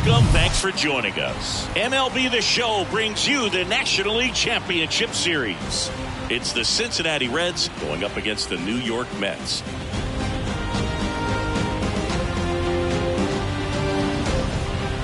welcome. Thanks for joining us. MLB The Show brings you the National League Championship Series. It's the Cincinnati Reds going up against the New York Mets.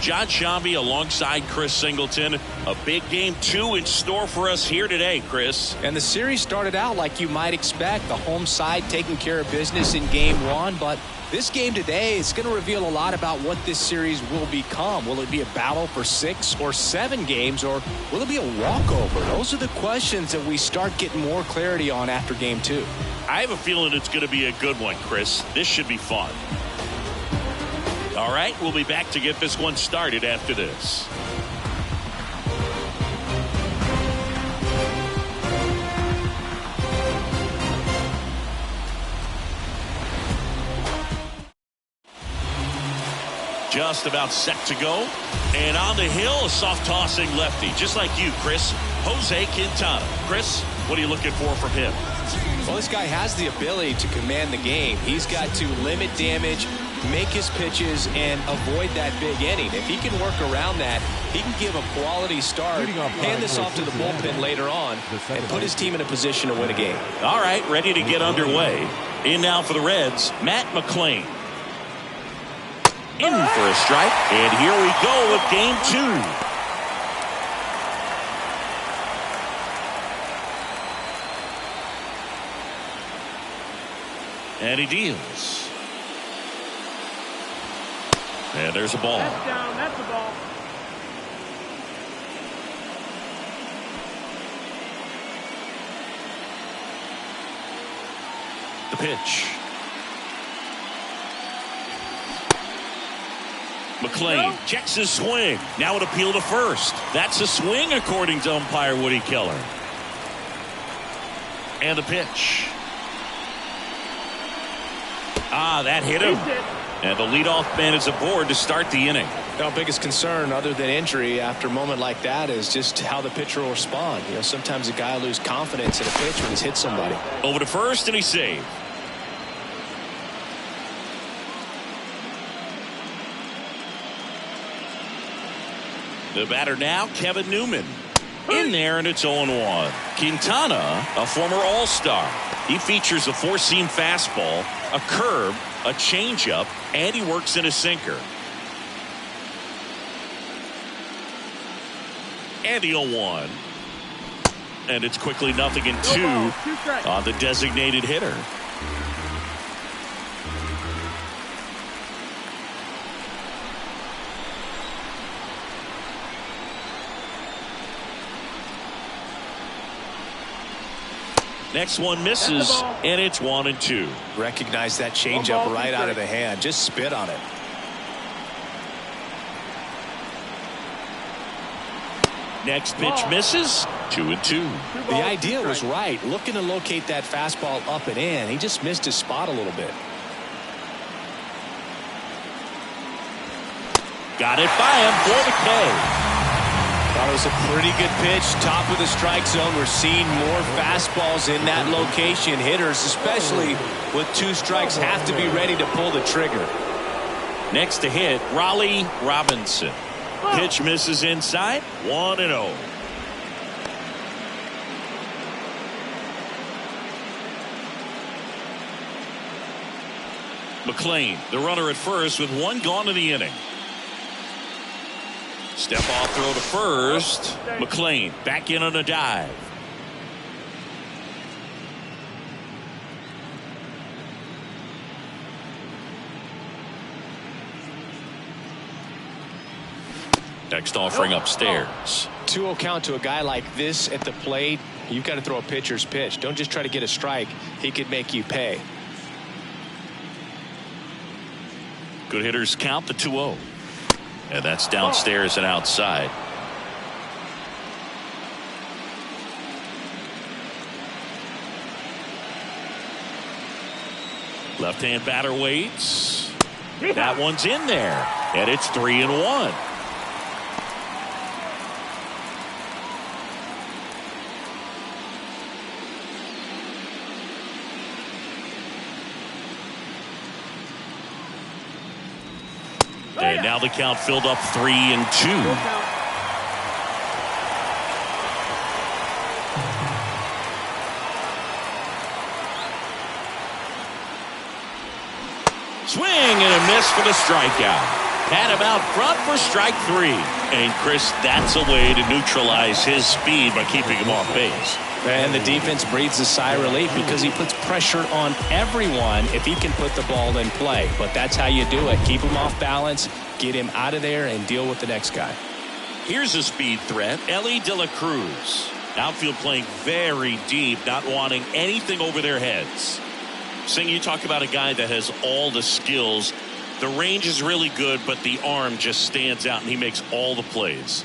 John Shambi alongside Chris Singleton. A big game 2 in store for us here today, Chris. And the series started out like you might expect. The home side taking care of business in game 1. But this game today is going to reveal a lot about what this series will become. Will it be a battle for 6 or 7 games, or will it be a walkover? Those are the questions that we start getting more clarity on after game 2. I have a feeling it's going to be a good one, Chris. This should be fun. All right, we'll be back to get this one started after this. Just about set to go. And on the hill, a soft tossing lefty. Just like you, Chris. Jose Quintana. Chris, what are you looking for from him? Well, this guy has the ability to command the game. He's got to limit damage, make his pitches, and avoid that big inning. If he can work around that, he can give a quality start, hand this off to the bullpen later on, and put his team in a position to win a game. All right, ready to get underway. In now for the Reds, Matt McClain. In for a strike, and here we go with game 2. And he deals. And there's a ball. That's down. That's a ball. The pitch. McClain checks his swing. Now an appeal to first. That's a swing according to umpire Woody Keller. And the pitch. That hit him. And the leadoff man is aboard to start the inning. Our biggest concern, other than injury, after a moment like that is just how the pitcher will respond. You know, sometimes a guy will lose confidence in a pitch when he's hit somebody. Over to first, and he's saved. The batter now, Kevin Newman. In there, and it's 0-1. Quintana, a former All-Star. He features a 4-seam fastball, a curve, a changeup, and he works in a sinker. And the 0-1. And it's quickly 0-2 on the designated hitter. Next one misses, and it's 1-2. Recognize that changeup right out of the hand. Just spit on it. Next pitch misses, 2-2. The idea was right. Looking to locate that fastball up and in. He just missed his spot a little bit. Got it by him for the K. That was a pretty good pitch. Top of the strike zone. We're seeing more fastballs in that location. Hitters, especially with 2 strikes, have to be ready to pull the trigger. Next to hit, Raleigh Robinson. Pitch misses inside, 1-0. McClain, the runner at first with 1 gone in the inning. Step off throw to first. McClain back in on a dive. Next offering upstairs. 2-0 count to a guy like this at the plate. You've got to throw a pitcher's pitch. Don't just try to get a strike. He could make you pay. Good hitters count the 2-0. And that's downstairs and outside. Left-hand batter waits. That one's in there. And it's 3-1. And now the count filled up 3-2. Swing and a miss for the strikeout. Had him out front for strike 3. And Chris, that's a way to neutralize his speed by keeping him off base. And the defense breathes a sigh of relief because he puts pressure on everyone if he can put the ball in play. But that's how you do it. Keep him off balance, get him out of there, and deal with the next guy. Here's a speed threat, Ellie De La Cruz. Outfield playing very deep, not wanting anything over their heads. Sing, you talk about a guy that has all the skills. The range is really good, but the arm just stands out, and he makes all the plays.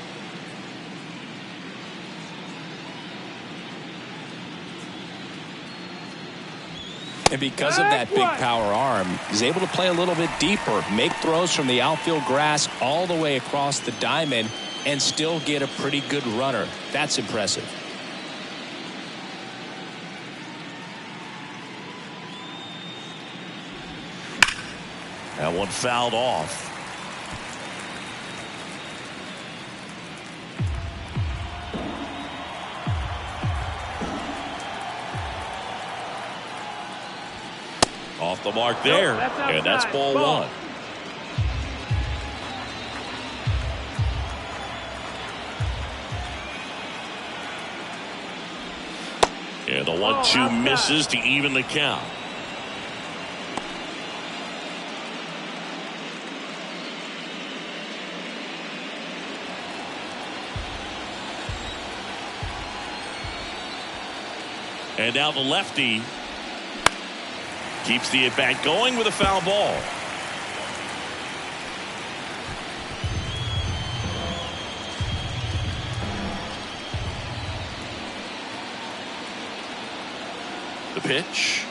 And because of that big power arm, he's able to play a little bit deeper, make throws from the outfield grass all the way across the diamond, and still get a pretty good runner. That's impressive. That one fouled off. Off the mark there, and that's ball 1. And the 1-2 misses to even the count. And now the lefty keeps the at-bat going with a foul ball. The pitch.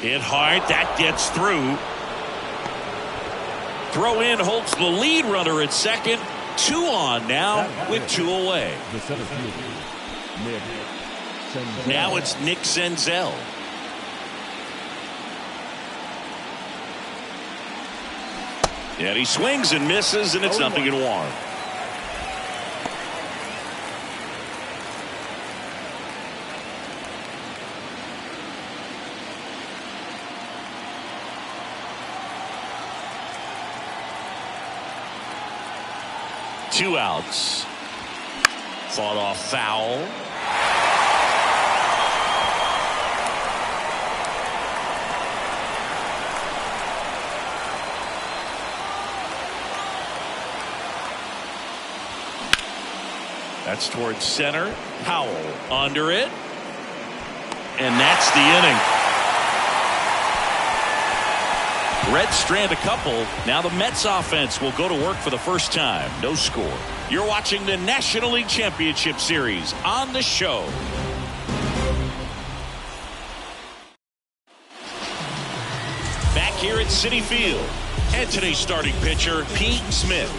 Hit hard. That gets through. Throw in holds the lead runner at second. 2 on now with 2 away. Now it's Nick Senzel. And he swings and misses, and it's 0-1. Two outs. Fought off foul. That's towards center. Powell under it. And that's the inning. Reds strand a couple. Now the Mets offense will go to work for the first time. No score. You're watching the National League Championship Series on the show. Back here at Citi Field. And today's starting pitcher, Pete Smith.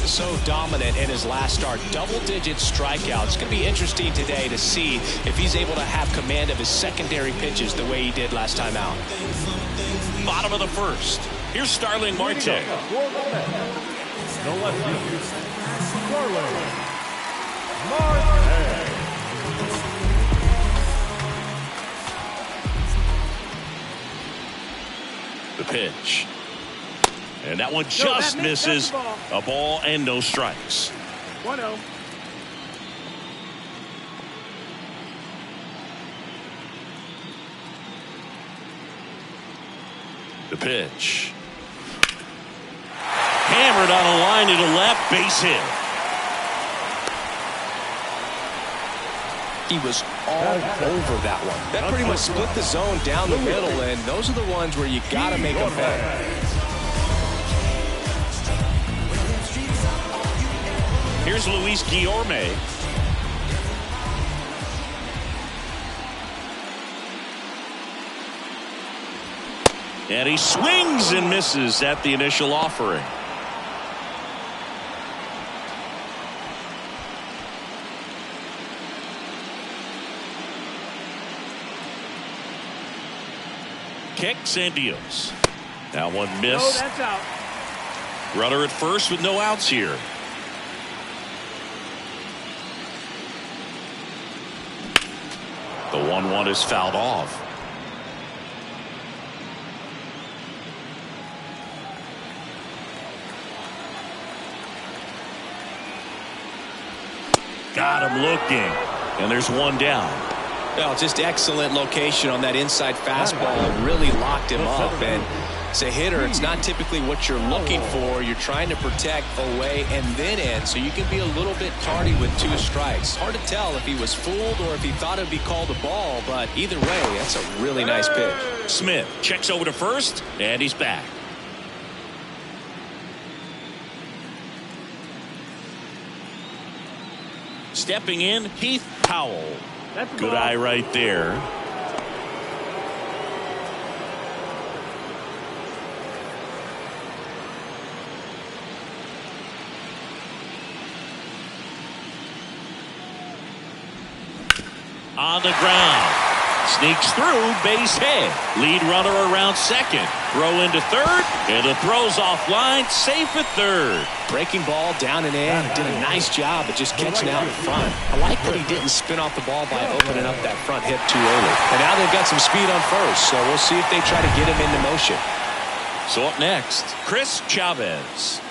So dominant in his last start. Double-digit strikeouts. It's going to be interesting today to see if he's able to have command of his secondary pitches the way he did last time out. Bottom of the first. Here's Starling Marte. The pitch. And that one just misses. A ball and no strikes. 1-0. The pitch. Hammered on a line to the left, base hit. He was all over that one. That pretty much split the zone down the middle, and those are the ones where you got to make them pay. Here's Luis Guillorme. And he swings and misses at the initial offering. Kicks and deals. That one missed. No, that's out. Runner at first with no outs here. The 1-1 is fouled off. Got him looking. And there's one down. Well, just excellent location on that inside fastball. Really locked him up. And as a hitter, it's not typically what you're looking for. You're trying to protect away and then in, so you can be a little bit tardy with 2 strikes. Hard to tell if he was fooled or if he thought it would be called a ball, but either way, that's a really nice pitch. Smith checks over to first, and he's back. Stepping in, Keith Powell. Good eye right there. On the ground. Sneaks through, base hit. Lead runner around second. Throw into third, and the throw's offline, safe at third. Breaking ball down and in. Did a nice job of just catching out in front. I like that he didn't spin off the ball by opening up that front hip too early. And now they've got some speed on first, so we'll see if they try to get him into motion. So up next, Chris Chavez.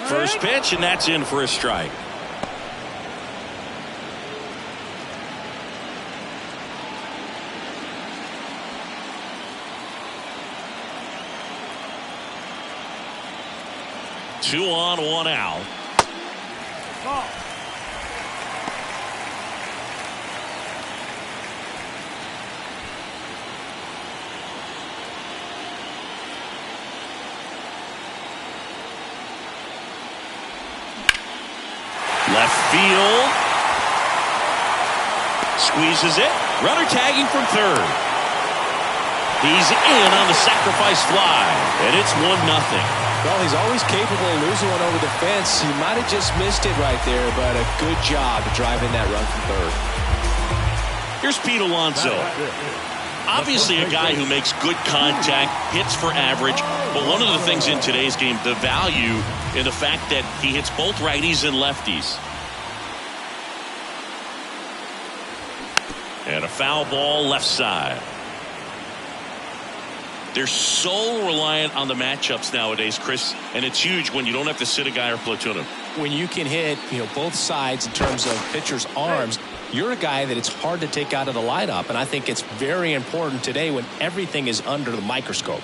First pitch, and that's in for a strike. Two on, one out. Left field. Squeezes it. Runner tagging from third. He's in on the sacrifice fly, and it's 1-0. Well, he's always capable of losing one over the fence. He might have just missed it right there, but a good job driving that run from third. Here's Pete Alonso. Obviously a guy who makes good contact, hits for average, but one of the things in today's game, the value in the fact that he hits both righties and lefties. And a foul ball left side. They're so reliant on the matchups nowadays, Chris, and it's huge when you don't have to sit a guy or platoon him. When you can hit, both sides in terms of pitchers' arms, you're a guy that it's hard to take out of the lineup, and I think it's very important today when everything is under the microscope.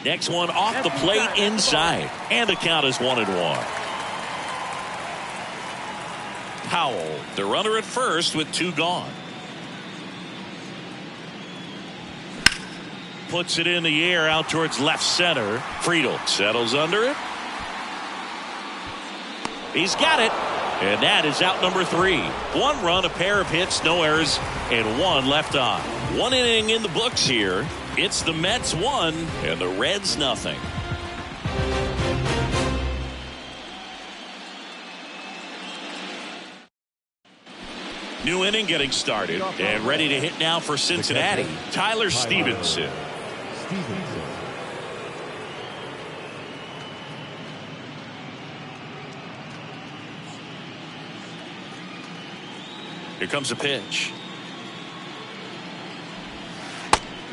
Next one off the plate inside, and the count is 1-1. Powell, the runner at first with 2 gone. Puts it in the air out towards left center. Friedel settles under it. He's got it. And that is out number 3. 1 run, a pair of hits, no errors, and 1 left on. 1 inning in the books here. It's the Mets 1 and the Reds nothing. New inning getting started and ready to hit now for Cincinnati. Tyler Stevenson. Here comes a pitch.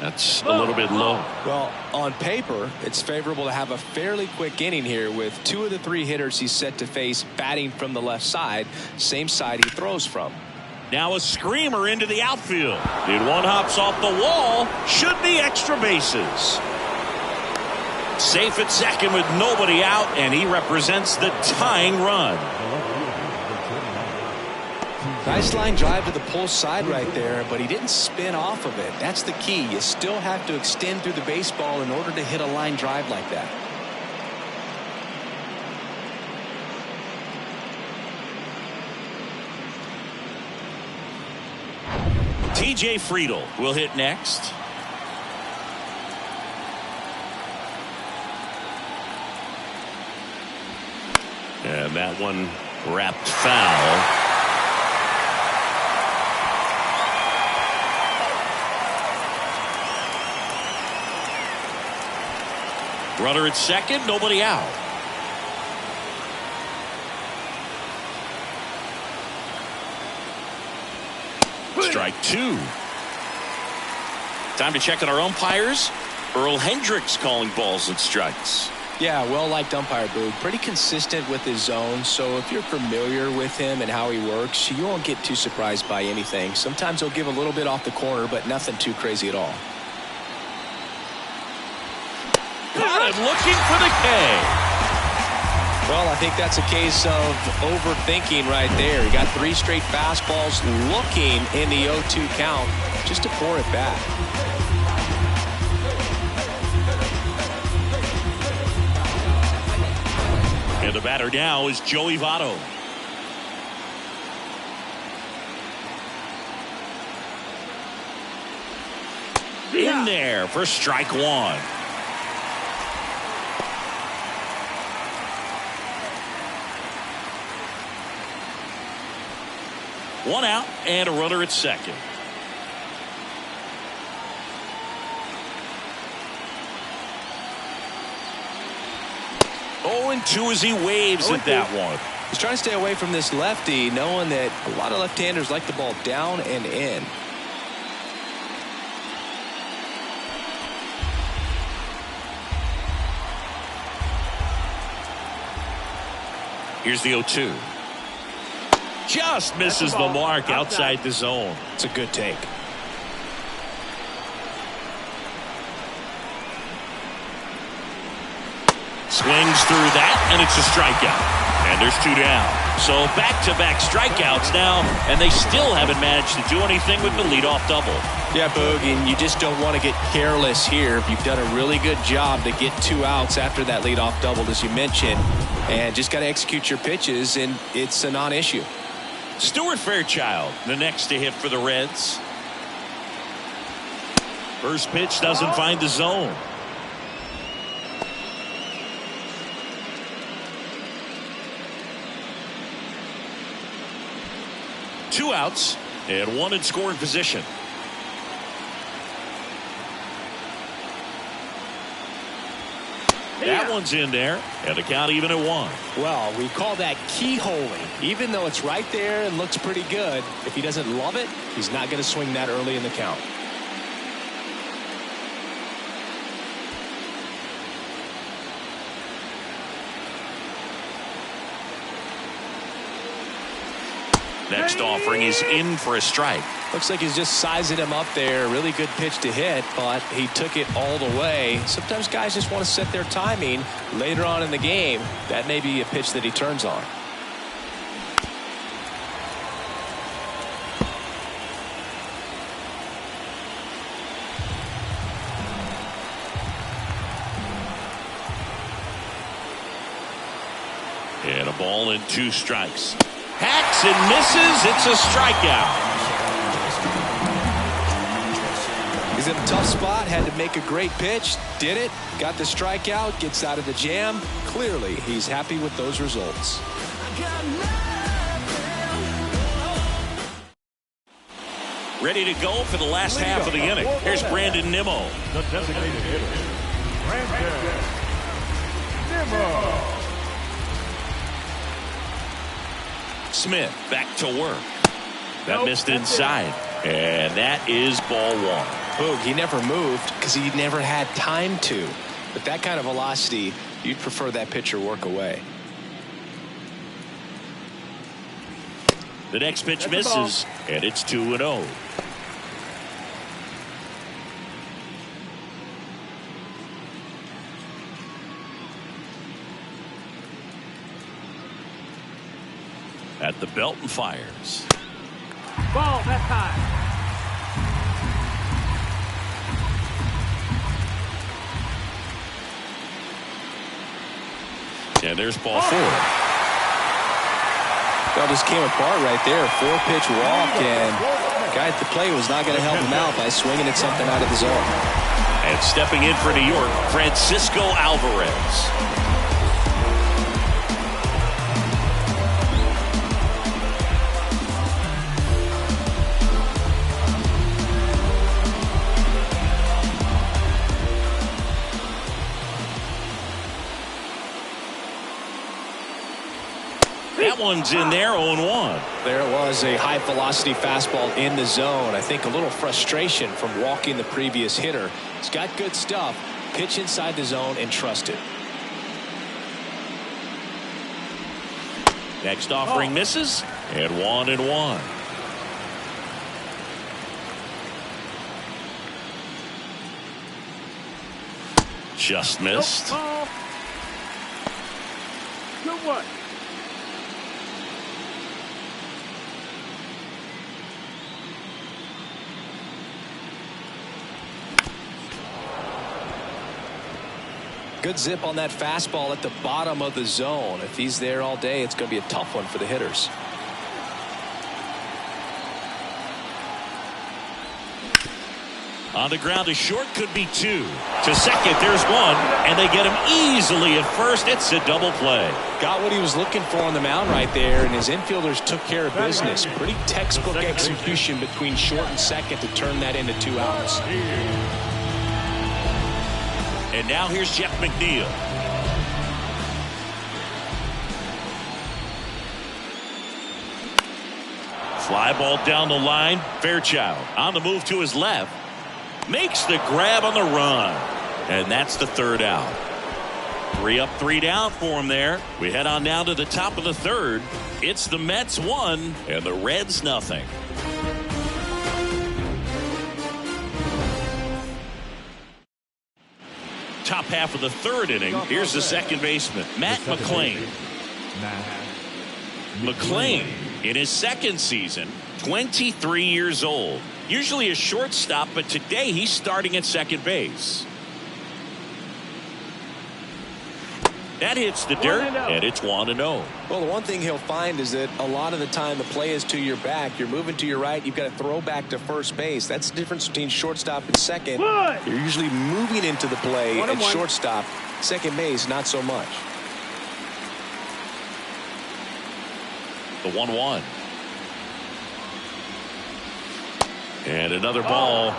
That's a little bit low. Well, on paper, it's favorable to have a fairly quick inning here with 2 of the 3 hitters he's set to face batting from the left side, same side he throws from. Now a screamer into the outfield. And 1 hops off the wall. Should be extra bases. Safe at second with nobody out, and he represents the tying run. Nice line drive to the pull side right there, but he didn't spin off of it. That's the key. You still have to extend through the baseball in order to hit a line drive like that. TJ Friedel will hit next. And that one wrapped foul. Runner at second, nobody out. Strike two. Time to check on our umpires. Earl Hendricks calling balls and strikes. Yeah, well-liked umpire, Boog. Pretty consistent with his zone, so if you're familiar with him and how he works, you won't get too surprised by anything. Sometimes he'll give a little bit off the corner, but nothing too crazy at all. Got him looking for the K. Well, I think that's a case of overthinking right there. He got 3 straight fastballs looking in the 0-2 count just to pour it back. And the batter now is Joey Votto. In there for strike one. One out and a runner at second. Oh, and 2 as he waves at that one. He's trying to stay away from this lefty, knowing that a lot of left-handers like the ball down and in. Here's the 0-2. Just misses the mark outside the zone. It's a good take. Swings through that, and it's a strikeout. And there's 2 down. So back-to-back strikeouts now, and they still haven't managed to do anything with the leadoff double. Yeah, Boog, and you just don't want to get careless here. You've done a really good job to get 2 outs after that leadoff double, as you mentioned, and just got to execute your pitches, and it's a non-issue. Stuart Fairchild, the next to hit for the Reds. First pitch doesn't find the zone. Two outs and 1 in scoring position. That one's in there, and the count even at 1. Well, we call that keyholing. Even though it's right there and looks pretty good, if he doesn't love it, he's not going to swing that early in the count. Next offering is in for a strike. Looks like he's just sizing him up there. Really good pitch to hit, but he took it all the way. Sometimes guys just want to set their timing later on in the game. That may be a pitch that he turns on. And a ball and 2 strikes. Hacks and misses. It's a strikeout. He's in a tough spot. Had to make a great pitch. Did it. Got the strikeout. Gets out of the jam. Clearly, he's happy with those results. Ready to go for the last half of the inning. Here's Brandon Nimmo. The designated hitter, Brandon Nimmo. Smith back to work. That missed inside. And that is ball 1. Boog, he never moved because he never had time to. But that kind of velocity, you'd prefer that pitcher work away. The next pitch misses, and it's 2-0. At the belt and fires. Ball that time. And there's ball 4. That just came apart right there. 4-pitch walk, and the guy at the plate was not going to help him out by swinging at something out of the zone. And stepping in for New York, Francisco Alvarez. That one's in there, 0-1. There it was, a high velocity fastball in the zone. I think a little frustration from walking the previous hitter. He's got good stuff. Pitch inside the zone and trust it. Next offering misses, and 1-1. Just missed. Ball. 2-1. Good zip on that fastball at the bottom of the zone. If he's there all day, it's going to be a tough one for the hitters. On the ground to short, could be 2. To second, there's 1, and they get him easily at first. It's a double play. Got what he was looking for on the mound right there, and his infielders took care of business. Pretty textbook execution between short and second to turn that into 2 outs. And now here's Jeff McNeil. Fly ball down the line. Fairchild on the move to his left. Makes the grab on the run. And that's the 3rd out. 3 up, 3 down for him there. We head on down to the top of the 3rd. It's the Mets 1 and the Reds nothing. Top half of the 3rd inning. Here's the second baseman, Matt McClain. McClain, in his 2nd season, 23 years old. Usually a shortstop, but today he's starting at second base. That hits the dirt, and it's 1-0. Well, the one thing he'll find is that a lot of the time the play is to your back. You're moving to your right. You've got to throw back to first base. That's the difference between shortstop and second. You're usually moving into the play at shortstop. Second base, not so much. The 1-1. And another ball.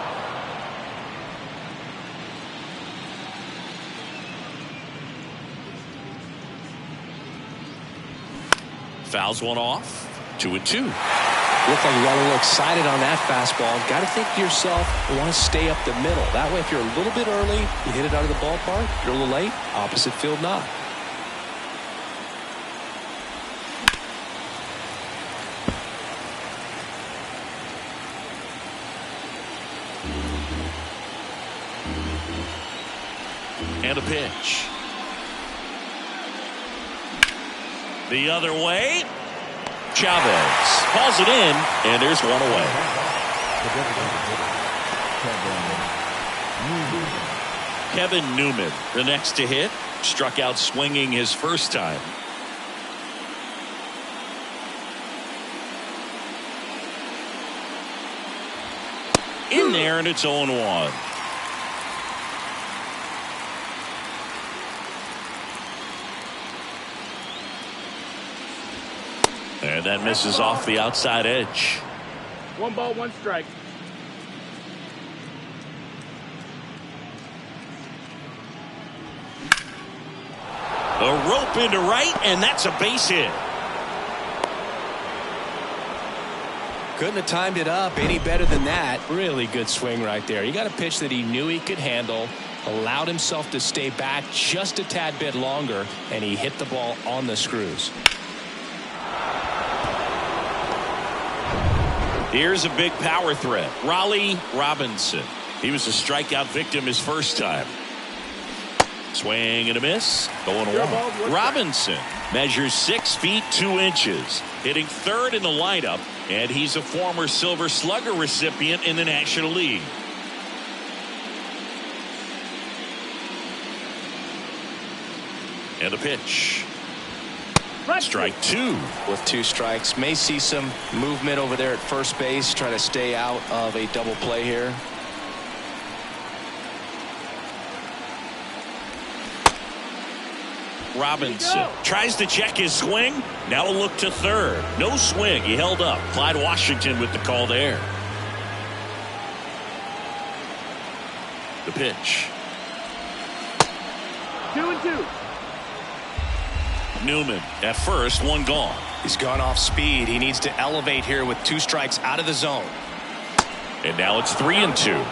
Fouls one off. 2-2. Looked like you got a little excited on that fastball. Got to think to yourself, you want to stay up the middle. That way, if you're a little bit early, you hit it out of the ballpark. You're a little late, opposite field not. And a pitch. The other way. Chavez calls it in, and there's 1 away. Kevin Newman, the next to hit, struck out swinging his first time. In there, and it's 0-1. And that misses off the outside edge. 1 ball, 1 strike. A rope into right, and that's a base hit. Couldn't have timed it up any better than that. Really good swing right there. You got a pitch that he knew he could handle, allowed himself to stay back just a tad bit longer, and he hit the ball on the screws. Here's a big power threat. Raleigh Robinson. He was a strikeout victim his first time. Swing and a miss. 0-1. Robinson measures 6 feet 2 inches, hitting 3rd in the lineup, and he's a former Silver Slugger recipient in the National League. And a pitch. Strike 2. With 2 strikes, may see some movement over there at first base, try to stay out of a double play here. Robinson tries to check his swing. Now a look to 3rd. No swing. He held up. Clyde Washington with the call there. The pitch. 2-2. Newman at first, 1 gone. He's gone off speed. He needs to elevate here with 2 strikes out of the zone. And now it's 3-2.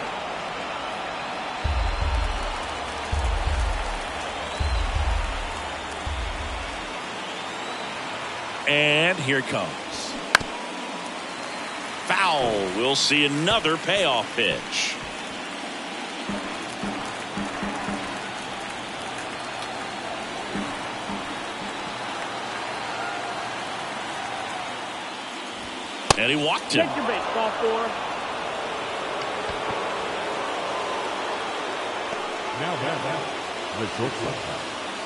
And here it comes. Foul. We'll see another payoff pitch. And he walked him. Take your base, ball 4. Now the shortstop,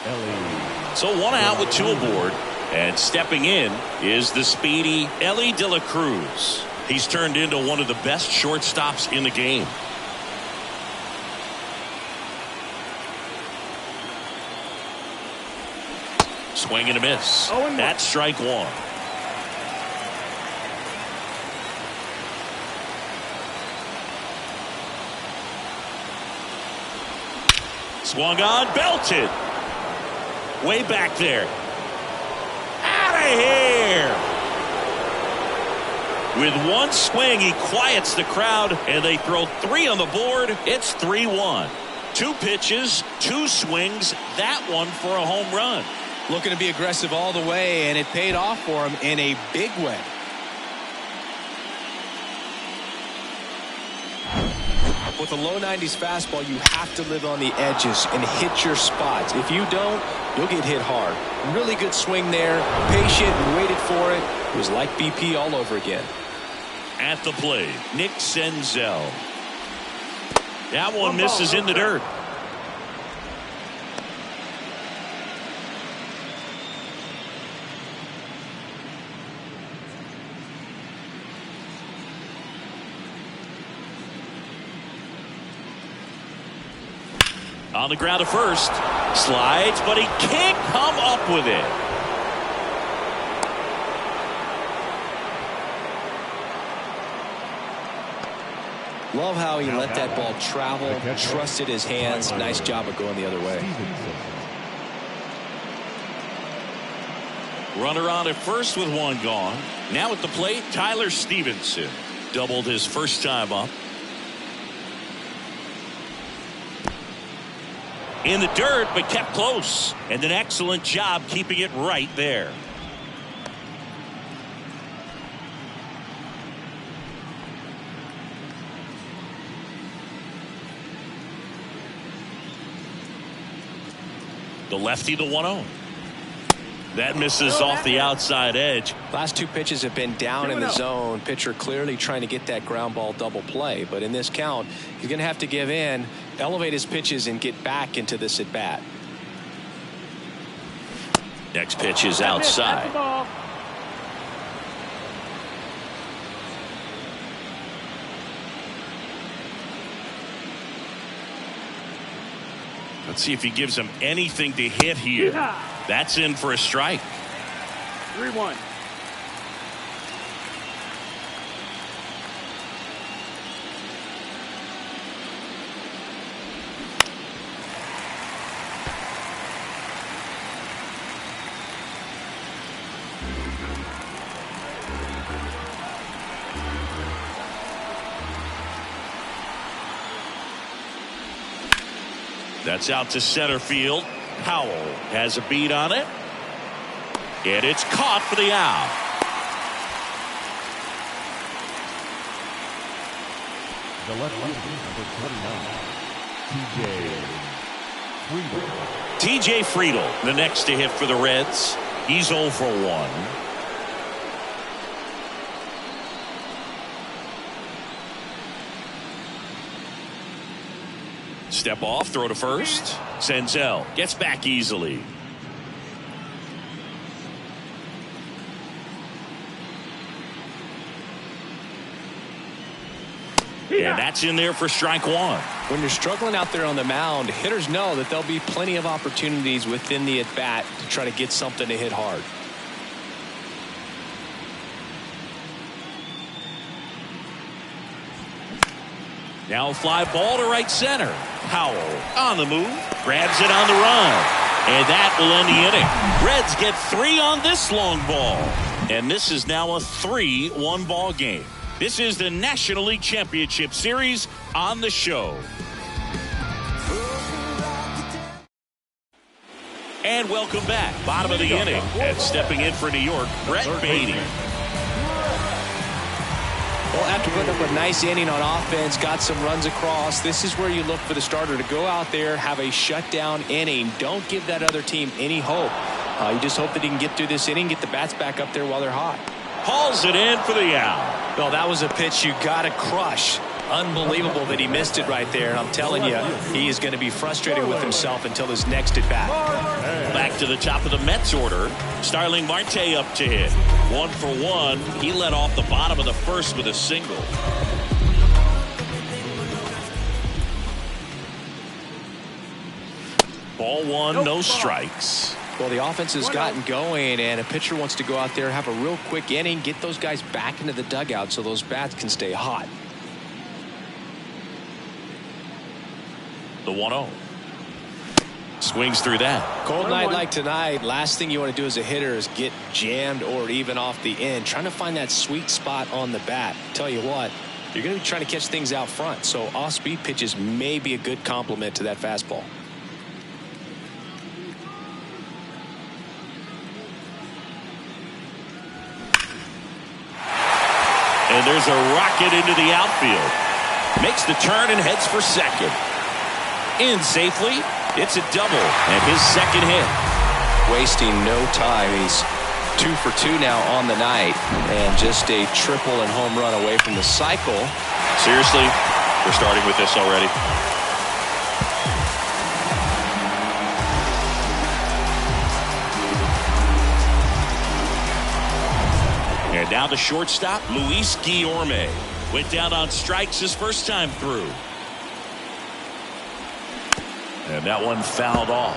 Ellie. So 1 out with 2 aboard. And stepping in is the speedy Ellie De La Cruz. He's turned into one of the best shortstops in the game. Swing and a miss. That's strike 1. Swung on, belted. Way back there. Out of here. With 1 swing, he quiets the crowd, and they throw 3 on the board. It's 3-1. 2 pitches, 2 swings, that one for a home run. Looking to be aggressive all the way, and it paid off for him in a big way. With a low 90s fastball, you have to live on the edges and hit your spots. If you don't, you'll get hit hard. Really good swing there. Patient and waited for it. It was like BP all over again. At the plate, Nick Senzel. That one misses in the dirt. On the ground to first. Slides, but he can't come up with it. Love how he let that ball travel, trusted his hands. Nice job of going the other way. Runner on at first with 1 gone. Now at the plate, Tyler Stevenson. Doubled his first time up. In the dirt, but kept close. And an excellent job keeping it right there. The lefty, the 1-0. That misses off the outside edge. Last 2 pitches have been down in the zone. Pitcher clearly trying to get that ground ball double play. But in this count, he's going to have to give in, elevate his pitches, and get back into this at bat. Next pitch is outside. Let's see if he gives him anything to hit here. That's in for a strike. 3-1. That's out to center field. Powell has a beat on it. And it's caught for the out. The left number 29, TJ Friedl, the next to hit for the Reds. He's 0 for 1. Step off, throw to first. Senzel gets back easily. And that's in there for strike 1. When you're struggling out there on the mound, hitters know that there'll be plenty of opportunities within the at-bat to try to get something to hit hard. Now a fly ball to right center. Powell on the move, grabs it on the run, and that will end the inning. Reds get 3 on this long ball. And this is now a 3-1 ball game. This is the National League Championship Series on the show. And welcome back. Bottom of the inning. And stepping in for New York, Brett Beatty. Well, after putting up a nice inning on offense, got some runs across, this is where you look for the starter to go out there, have a shutdown inning. Don't give that other team any hope. You just hope that he can get through this inning, get the bats back up there while they're hot. Hauls it in for the out. Well, that was a pitch you got to crush. Unbelievable that he missed it right there. And I'm telling you, he is going to be frustrated with himself until his next at bat. Back to the top of the Mets order. Starling Marte up to hit. 1 for 1. He led off the bottom of the first with a single. Ball 1, no strikes. Well, the offense has gotten going, and a pitcher wants to go out there, have a real quick inning, get those guys back into the dugout so those bats can stay hot. The 1-0. Swings through that. Cold night like tonight, last thing you want to do as a hitter is get jammed or even off the end. Trying to find that sweet spot on the bat. Tell you what, you're going to be trying to catch things out front, so off-speed pitches may be a good complement to that fastball. And there's a rocket into the outfield. Makes the turn and heads for second. In safely. It's a double and his second hit. Wasting no time. He's 2 for 2 now on the night, and just a triple and home run away from the cycle. Seriously, we're starting with this already. And now the shortstop, Luis Guillorme. Went down on strikes his first time through. And that one fouled off.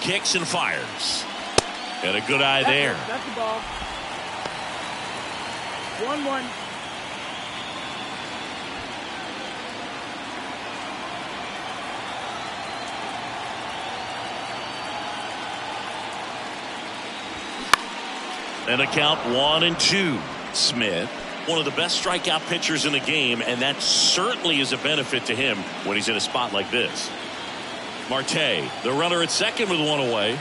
Kicks and fires. And a good eye there. That's the ball. 1-1. And a count 1-2. Smith, one of the best strikeout pitchers in the game, and that certainly is a benefit to him when he's in a spot like this. Marte, the runner at second with one away.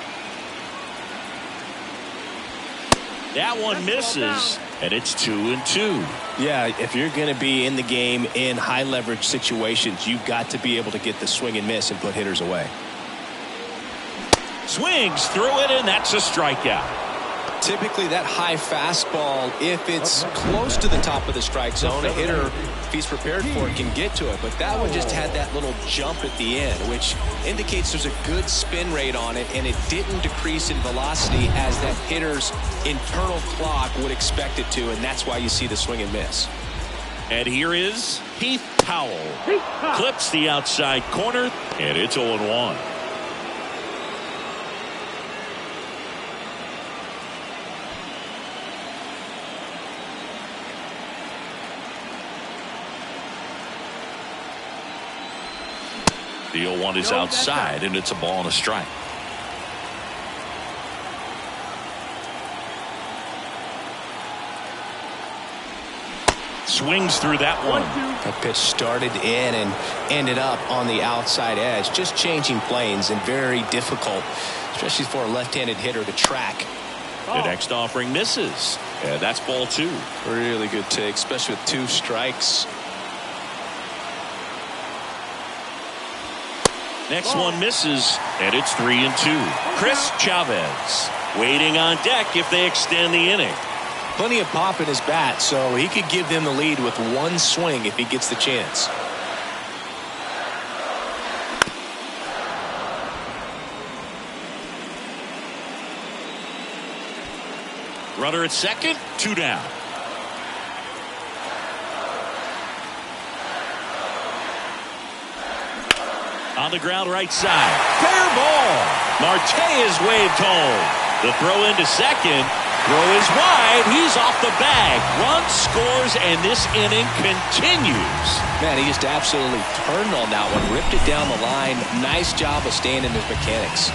That one misses, and it's 2-2. Yeah, if you're going to be in the game in high leverage situations, you've got to be able to get the swing and miss and put hitters away. Swings through it, and that's a strikeout. Typically that high fastball, if it's close to the top of the strike zone, a hitter, if he's prepared for it, can get to it. But that one just had that little jump at the end, which indicates there's a good spin rate on it, and it didn't decrease in velocity as that hitter's internal clock would expect it to, and that's why you see the swing and miss. And here is Heath Powell. Clips the outside corner, and it's 0-1. The 0-1 is outside, and it's a ball and a strike. Swings through that one. That pitch started in and ended up on the outside edge. Just changing planes and very difficult, especially for a left-handed hitter to track. The next offering misses. And that's ball 2. Really good take, especially with 2 strikes. Next one misses, and it's 3-2. Chris Chavez waiting on deck if they extend the inning. Plenty of pop in his bat, so he could give them the lead with 1 swing if he gets the chance. Runner at second, 2 down. On the ground right side. Fair ball. Marte is waved home. The throw into second. Throw is wide. He's off the bag. Run scores, and this inning continues. Man, he just absolutely turned on that one. Ripped it down the line. Nice job of staying in his mechanics.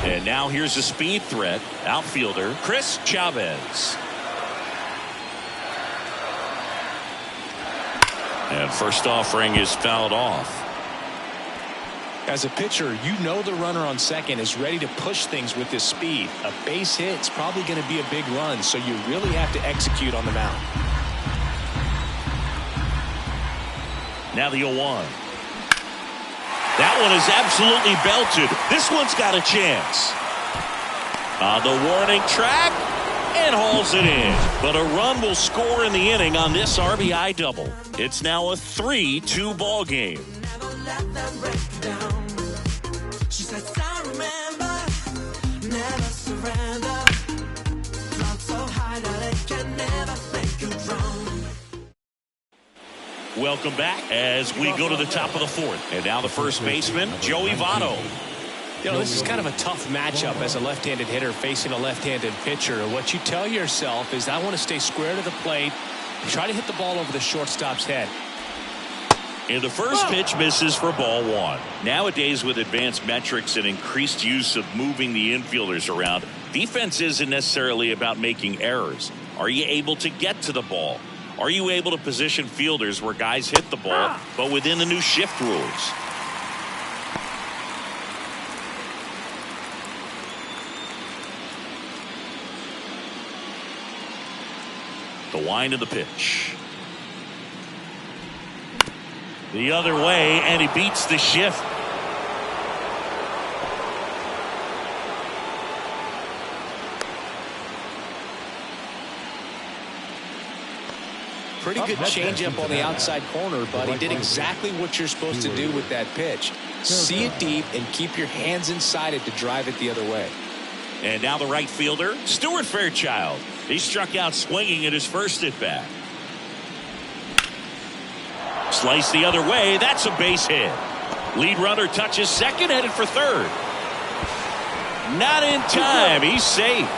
And now here's a speed threat. Outfielder Chris Chavez. And first offering is fouled off. As a pitcher, you know the runner on second is ready to push things with his speed. A base hit's probably going to be a big run, so you really have to execute on the mound. Now the 0-1. That one is absolutely belted. This one's got a chance. On the warning track, and hauls it in. But a run will score in the inning on this RBI double. It's now a 3-2 ball game. Welcome back as we go to the top of the fourth. And now the first baseman, Joey Votto. You know, this is kind of a tough matchup as a left-handed hitter facing a left-handed pitcher. What you tell yourself is, I want to stay square to the plate, try to hit the ball over the shortstop's head. And the first pitch misses for ball one. Nowadays, with advanced metrics and increased use of moving the infielders around, defense isn't necessarily about making errors. Are you able to get to the ball? Are you able to position fielders where guys hit the ball, but within the new shift rules? The wind of the pitch. The other way, and he beats the shift. Pretty good changeup on the outside corner, but he did exactly what you're supposed to do with that pitch. See it deep and keep your hands inside it to drive it the other way. And now the right fielder, Stuart Fairchild. He struck out swinging at his first at bat. Slice the other way. That's a base hit. Lead runner touches second, headed for third. Not in time. He's safe.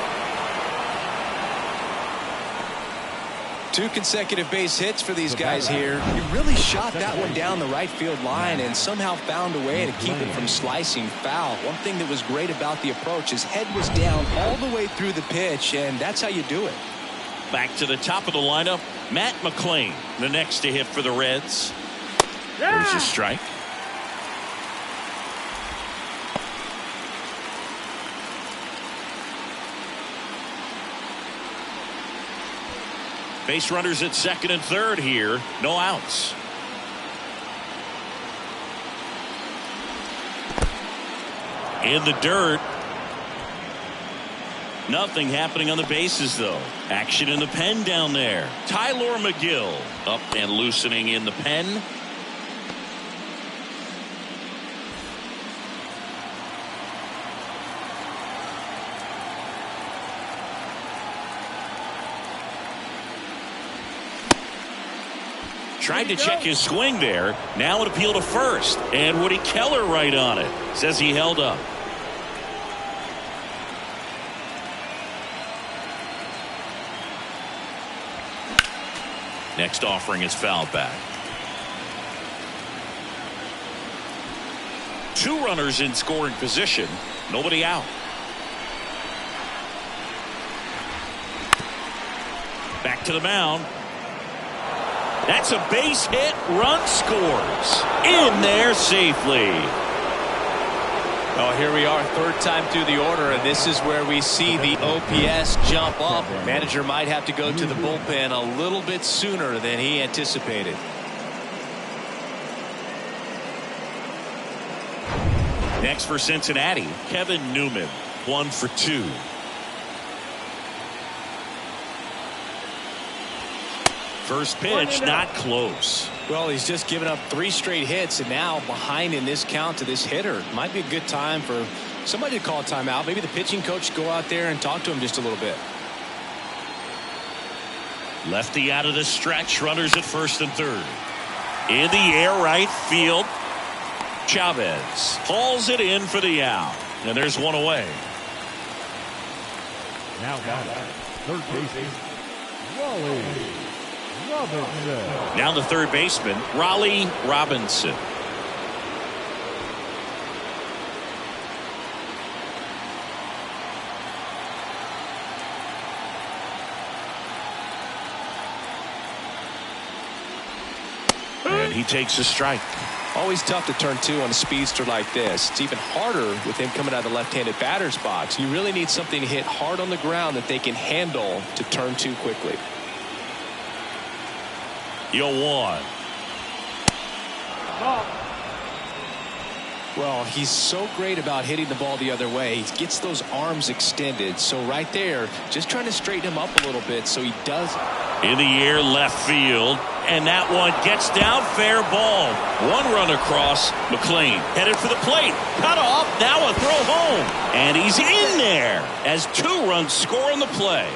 2 consecutive base hits for these guys here. He really shot that one down the right field line and somehow found a way to keep it from slicing foul. One thing that was great about the approach, his head was down all the way through the pitch, and that's how you do it. Back to the top of the lineup, Matt McClain, the next to hit for the Reds. There's a strike. Base runners at second and third here. No outs. In the dirt. Nothing happening on the bases, though. Action in the pen down there. Tyler McGill up and loosening in the pen. Tried to check his swing there. Now an appeal to first. And Woody Keller right on it. Says he held up. Next offering is fouled back. 2 runners in scoring position. Nobody out. Back to the mound. That's a base hit. Run scores. In there safely. Oh, here we are, third time through the order, and this is where we see the OPS jump up. Manager might have to go to the bullpen a little bit sooner than he anticipated. Next for Cincinnati, Kevin Newman, 1 for 2. First pitch, not close. Well, he's just given up 3 straight hits, and now behind in this count to this hitter. Might be a good time for somebody to call a timeout. Maybe the pitching coach go out there and talk to him just a little bit. Lefty out of the stretch, runners at first and third. In the air, right field. Chavez hauls it in for the out. And there's one away. Now batter, third baseman, Raleigh Robinson. Now the third baseman, Raleigh Robinson. And he takes a strike. Always tough to turn two on a speedster like this. It's even harder with him coming out of the left-handed batter's box. You really need something to hit hard on the ground that they can handle to turn two quickly. 0-1. Well, he's so great about hitting the ball the other way. He gets those arms extended. So right there, just trying to straighten him up a little bit so he does. In the air, left field. And that one gets down, fair ball. One run across. McLean headed for the plate. Cut off, now a throw home. And he's in there as 2 runs score on the play.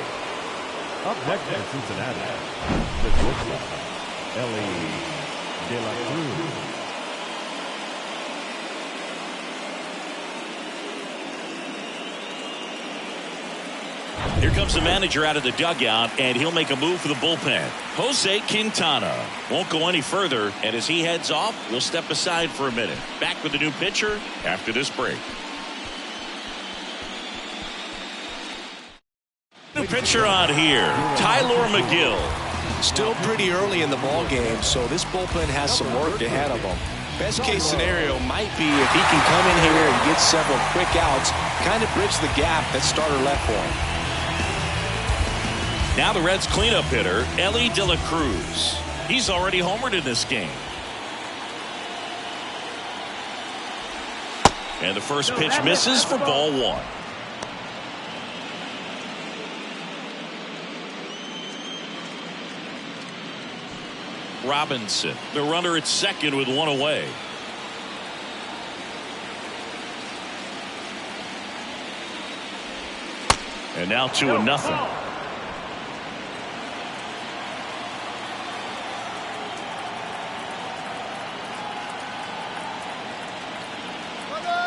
Up next in Cincinnati, the shortstop, Ellie De La Cruz. Here comes the manager out of the dugout, and he'll make a move for the bullpen. Jose Quintana won't go any further, and as he heads off, we'll step aside for a minute. Back with the new pitcher after this break. New pitcher on here, Tyler McGill. Still pretty early in the ball game, so this bullpen has some work ahead of them. Best case scenario might be if he can come in here and get several quick outs, kind of bridge the gap that starter left for him. Now the Reds cleanup hitter, Ellie De La Cruz. He's already homered in this game. And the first pitch misses for ball 1. Robinson, the runner at second with 1 away. And now 2-0.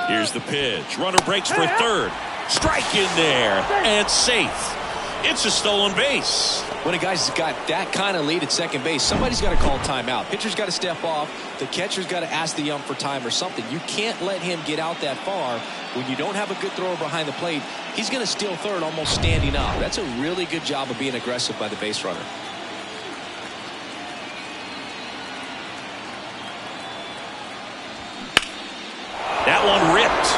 Here's the pitch. Runner breaks for third. Strike in there. And safe. It's a stolen base. When a guy's got that kind of lead at second base, somebody's got to call timeout. Pitcher's got to step off. The catcher's got to ask the ump for time or something. You can't let him get out that far. When you don't have a good thrower behind the plate, he's going to steal third almost standing up. That's a really good job of being aggressive by the base runner. That one ripped.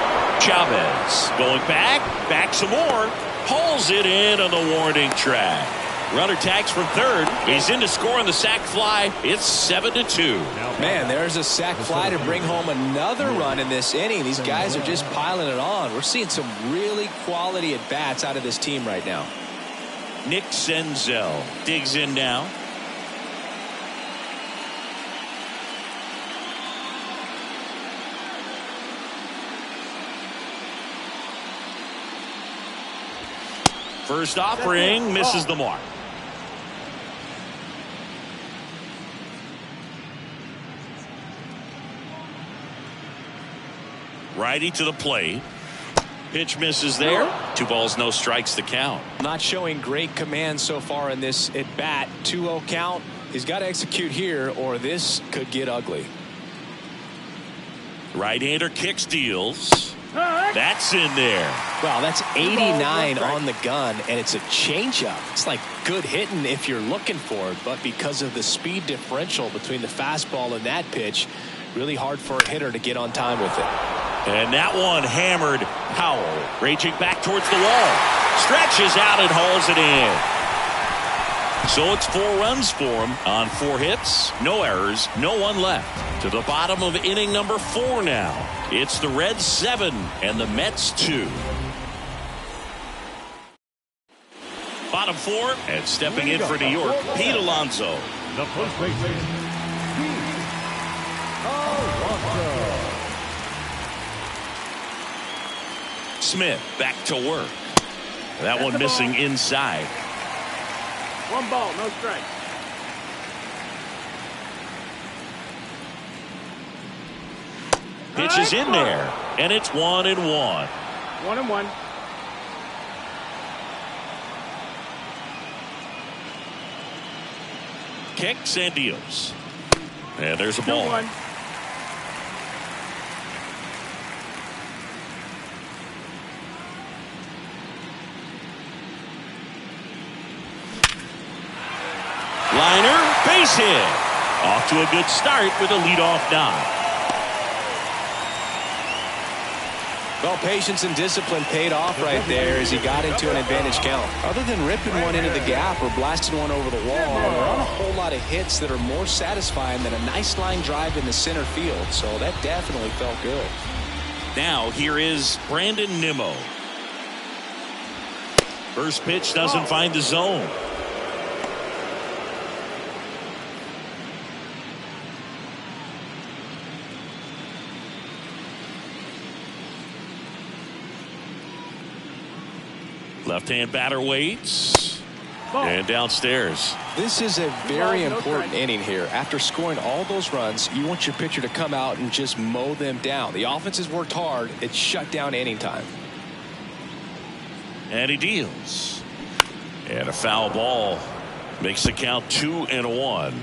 Chavez going back some more. Pulls it in on the warning track. Runner tags from third. He's in to score on the sac fly. It's 7-2. Man, there's a sac fly to bring home another run in this inning. These guys are just piling it on. We're seeing some really quality at bats out of this team right now. Nick Senzel digs in now. First offering misses the mark. Righty to the plate. Pitch misses there. 2 balls, no strikes to count. Not showing great command so far in this at bat. 2-0 count. He's got to execute here or this could get ugly. Right-hander kicks, deals. That's in there. Wow, that's 89 on the gun, and it's a changeup. It's like good hitting if you're looking for it, but because of the speed differential between the fastball and that pitch, really hard for a hitter to get on time with it. And that one hammered. Howell raging back towards the wall. Stretches out and hauls it in. So it's 4 runs for him on 4 hits, no errors, no one left. To the bottom of inning number 4 now. It's the Reds 7 and the Mets 2. Bottom 4 and stepping in for New York, Pete Alonso. The first baseman, Pete Alonso. Smith back to work. That one missing inside. 1 ball, no strike. Pitch is in there, and it's 1-1. 1-1. Kicks and deals. And there's a ball. 2-1. Liner, base hit. Off to a good start with a leadoff knock. Well, patience and discipline paid off right there as he got into an advantage count. Other than ripping one into the gap or blasting one over the wall, there aren't a whole lot of hits that are more satisfying than a nice line drive in the center field. So that definitely felt good. Now here is Brandon Nimmo. First pitch doesn't find the zone. Left-hand batter waits. And downstairs. This is a very important inning here. After scoring all those runs, you want your pitcher to come out and just mow them down. The offense has worked hard. It's shut down inning time. And he deals. And a foul ball makes the count 2-1.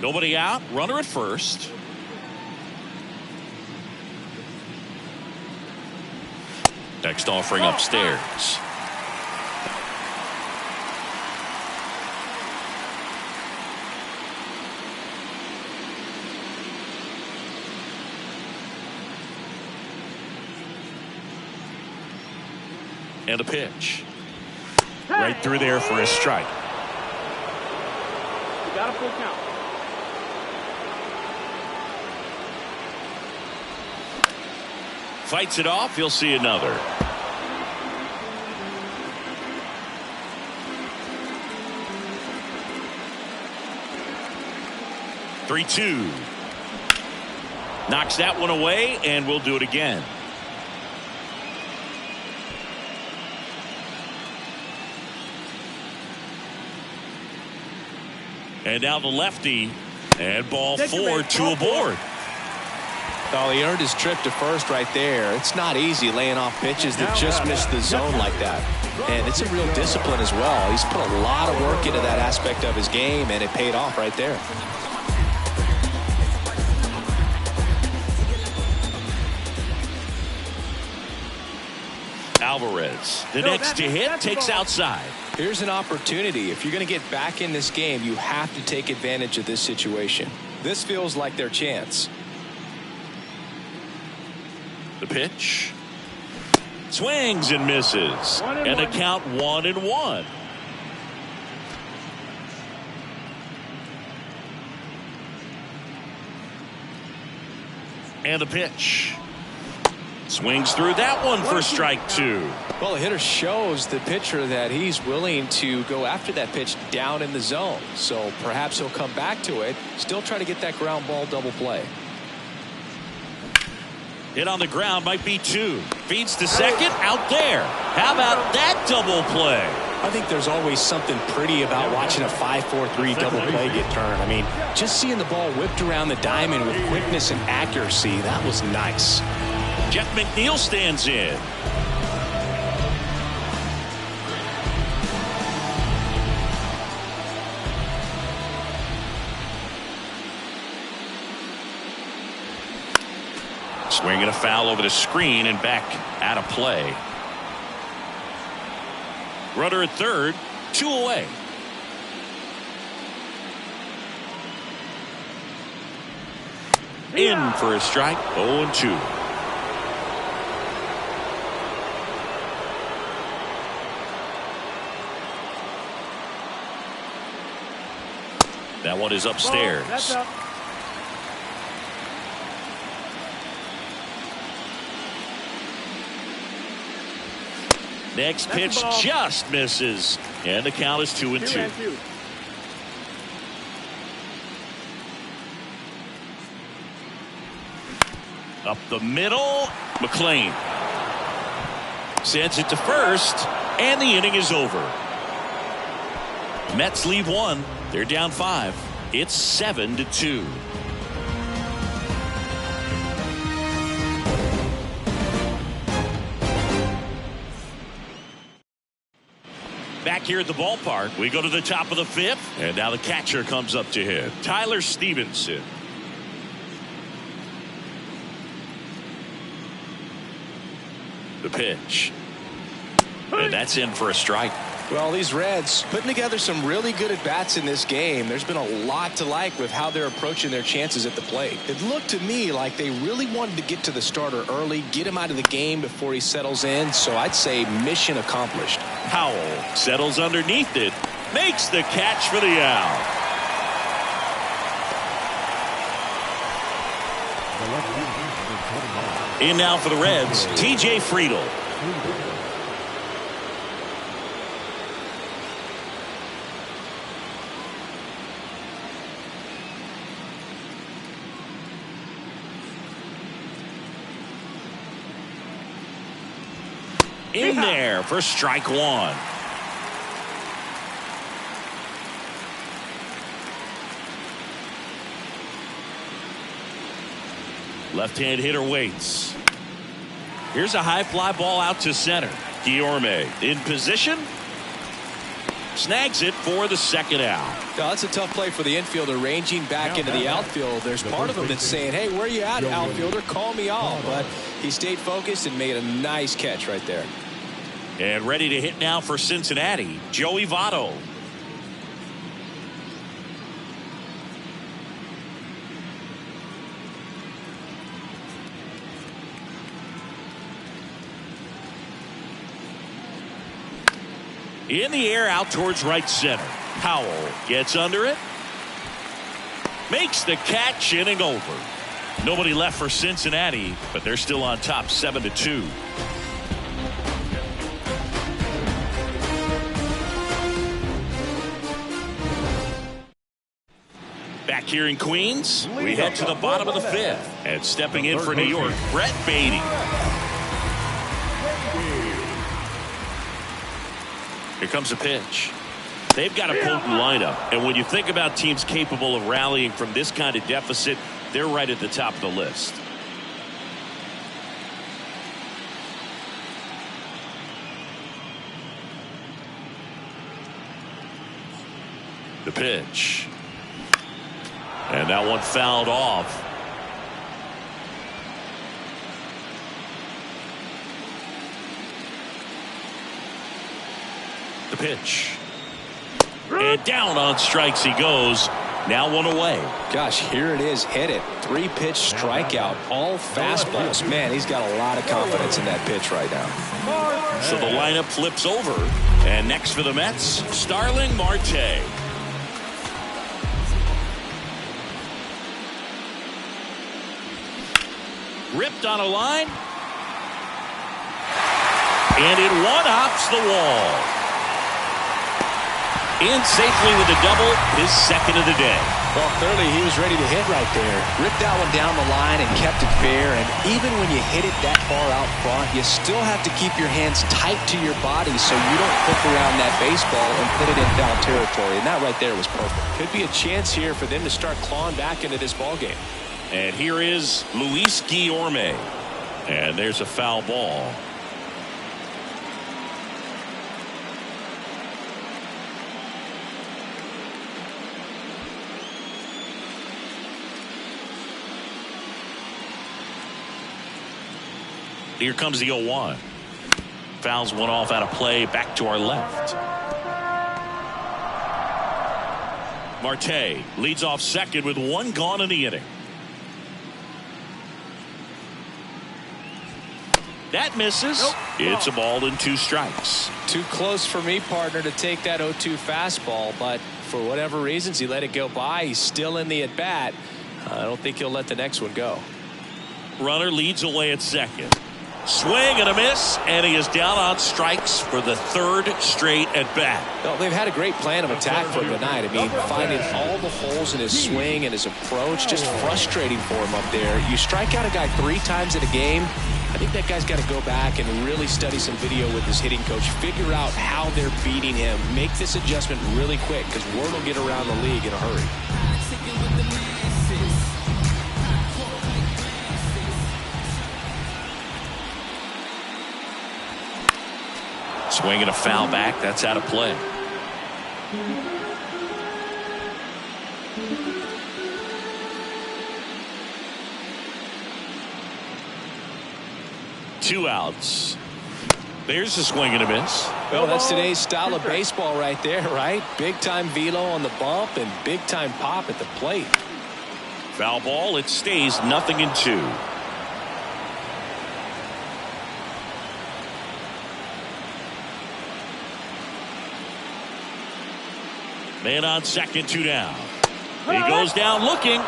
Nobody out. Runner at first. Next offering upstairs. And a pitch. Right through there for a strike. You got a full count. Fights it off. He'll see another. Three-two. Knocks that one away, and we'll do it again. And now the lefty, and ball 4, 2 aboard. Oh, he earned his trip to first right there. It's not easy laying off pitches that just miss the zone like that. And it's a real discipline as well. He's put a lot of work into that aspect of his game, and it paid off right there. Alvarez, the next to hit, takes outside. Here's an opportunity. If you're going to get back in this game, you have to take advantage of this situation. This feels like their chance. The pitch. Swings and misses. And the count 1-1. And the pitch. Swings through that one for strike 2. Well, the hitter shows the pitcher that he's willing to go after that pitch down in the zone. So perhaps he'll come back to it. Still try to get that ground ball double play. Hit on the ground, might be 2. Feeds to second, out there. How about that double play? I think there's always something pretty about watching a 5-4-3 double play get turned. I mean, just seeing the ball whipped around the diamond with quickness and accuracy, that was nice. Jeff McNeil stands in. Swinging a foul over the screen and back out of play. Runner at third, 2 away. In for a strike, 0-2. That one is upstairs. That's up. Next pitch just misses, and the count is 2-2. Up the middle, McLean sends it to first, and the inning is over. Mets leave 1. They're down 5. It's 7-2. Back here at the ballpark, we go to the top of the 5th, and now the catcher comes up to hit. Tyler Stevenson. The pitch. And that's in for a strike. Well, these Reds putting together some really good at-bats in this game. There's been a lot to like with how they're approaching their chances at the plate. It looked to me like they really wanted to get to the starter early, get him out of the game before he settles in. So I'd say mission accomplished. Howell settles underneath it, makes the catch for the out. In now for the Reds, T.J. Friedel. In there for strike one. Left-hand hitter waits. Here's a high fly ball out to center. Guillorme in position. Snags it for the second out. Now, that's a tough play for the infielder ranging back into the outfield. There's part of him that's saying, hey, where you at, outfielder? Call me off. But he stayed focused and made a nice catch right there. And ready to hit now for Cincinnati, Joey Votto. In the air out towards right center. Howell gets under it. Makes the catch, inning over. Nobody left for Cincinnati, but they're still on top 7-2. Back here in Queens, we head to the bottom of the 5th. And stepping in for New York, Brett Beatty. Here comes a pitch. They've got a potent lineup. And when you think about teams capable of rallying from this kind of deficit, they're right at the top of the list. The pitch. And that one fouled off. The pitch. And down on strikes he goes. Now one away. Gosh, here it is. Hit it. 3-pitch strikeout. All fastballs. Man, he's got a lot of confidence in that pitch right now. So the lineup flips over. And next for the Mets, Starling Marte. Ripped on a line. And it one-hops the wall. In safely with a double, his second of the day. Well, clearly he was ready to hit right there. Ripped that one down the line and kept it fair. And even when you hit it that far out front, you still have to keep your hands tight to your body so you don't hook around that baseball and put it in foul territory. And that right there was perfect. Could be a chance here for them to start clawing back into this ball game. And here is Luis Guillorme. And there's a foul ball. Here comes the 0-1. Fouls one off out of play, back to our left. Marte leads off second with one gone in the inning. That misses. Nope. It's a ball and 2 strikes. Too close for me, partner, to take that 0-2 fastball, but for whatever reasons he let it go by. He's still in the at-bat. I don't think he'll let the next one go. Runner leads away at second. Swing and a miss, and he is down on strikes for the 3rd straight at bat. Well, they've had a great plan of attack for him tonight. I mean, finding all the holes in his swing and his approach, just frustrating for him up there. You strike out a guy 3 times in a game, I think that guy's got to go back and really study some video with his hitting coach, figure out how they're beating him, make this adjustment really quick, because word will get around the league in a hurry. Swing and a foul back. That's out of play. Two outs. There's a swing and a miss. Well, that's today's style of baseball right there, right? Big time velo on the bump and big time pop at the plate. Foul ball. It stays 0-2. Man on second, 2 down. He goes down looking.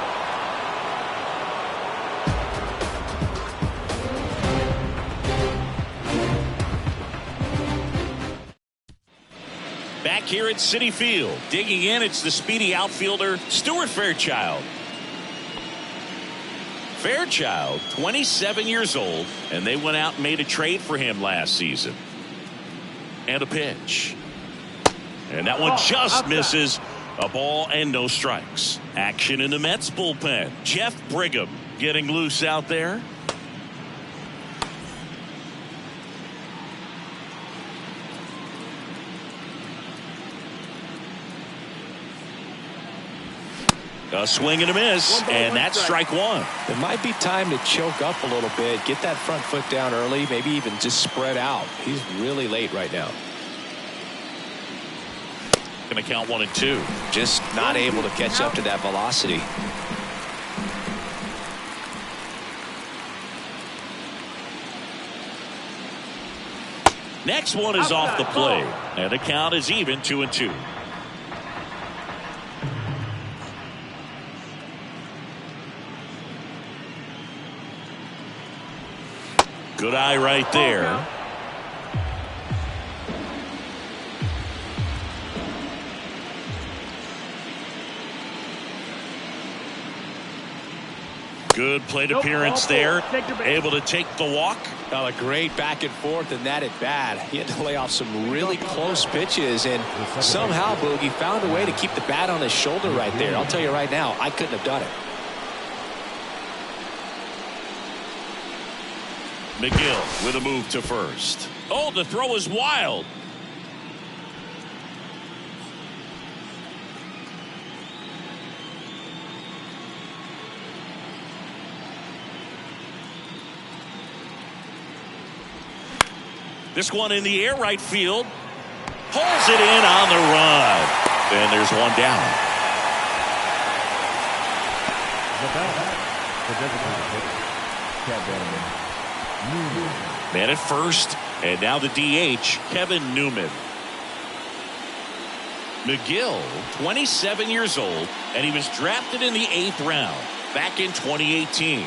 Back here at Citi Field, digging in, it's the speedy outfielder Stuart Fairchild. Fairchild, 27 years old, and they went out and made a trade for him last season. And a pitch. And that one just misses. A ball and no strikes. Action in the Mets bullpen. Jeff Brigham getting loose out there. A swing and a miss, and that's strike one. It might be time to choke up a little bit, get that front foot down early, maybe even just spread out. He's really late right now. Going to count 1-2. Just not able to catch up to that velocity. Next one is off the plate, and the count is even 2-2. Good eye right there. Good plate appearance there. Able to take the walk. A great back and forth in that at bat. He had to lay off some really close pitches, and somehow Boogie found a way to keep the bat on his shoulder right there. I'll tell you right now, I couldn't have done it. McGill with a move to first. Oh, the throw is wild. This one in the air, right field. Pulls it in on the run. And there's one down. Man at first, and now the DH, Kevin Newman. McGill, 27 years old, and he was drafted in the 8th round back in 2018.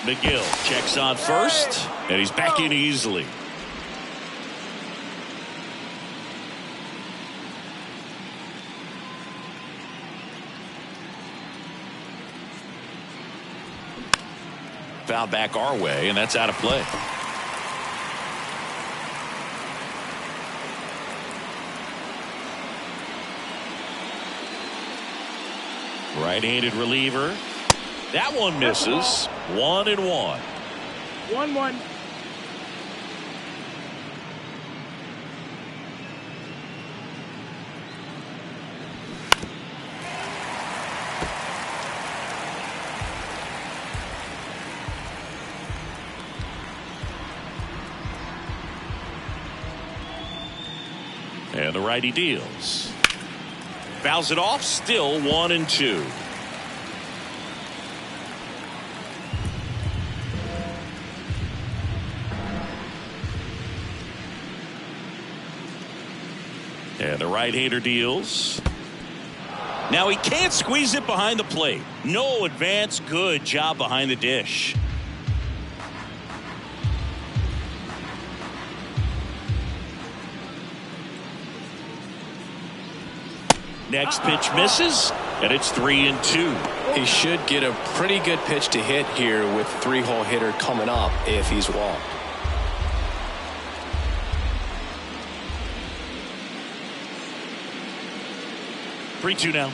McGill checks on first, and he's back in easily. Foul back our way, and that's out of play. Right-handed reliever. That one misses. 1-1. 1-1. And the righty deals. Fouls it off. Still 1-2. And the right-hander deals. Now he can't squeeze it behind the plate. No advance. Good job behind the dish. Next pitch misses, and it's 3-2. He should get a pretty good pitch to hit here with 3-hole hitter coming up if he's walked. Three, 2 now.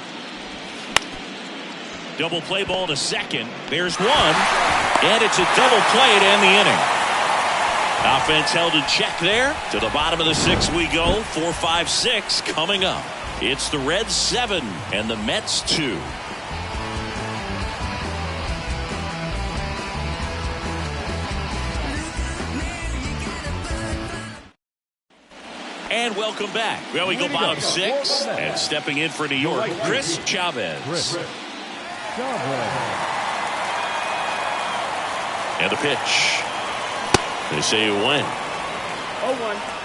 Double play ball to second. There's one, and it's a double play to end the inning. Offense held in check there. To the bottom of the 6th we go. 4-5-6 coming up. It's the Reds 7 and the Mets 2. And welcome back. Well, we go bottom 6, and stepping in for New York, Chris Chavez. And the pitch. They say you win. 0-1.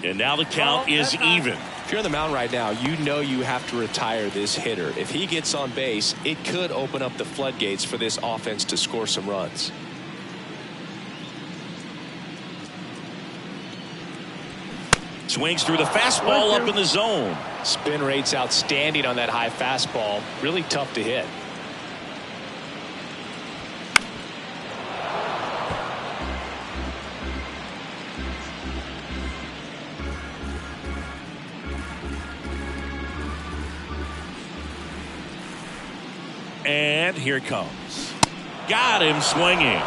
And now the count is even. If you're on the mound right now, you know you have to retire this hitter. If he gets on base, it could open up the floodgates for this offense to score some runs. Swings through the fastball up in the zone. Spin rate's outstanding on that high fastball. Really tough to hit. And here it comes. Got him swinging.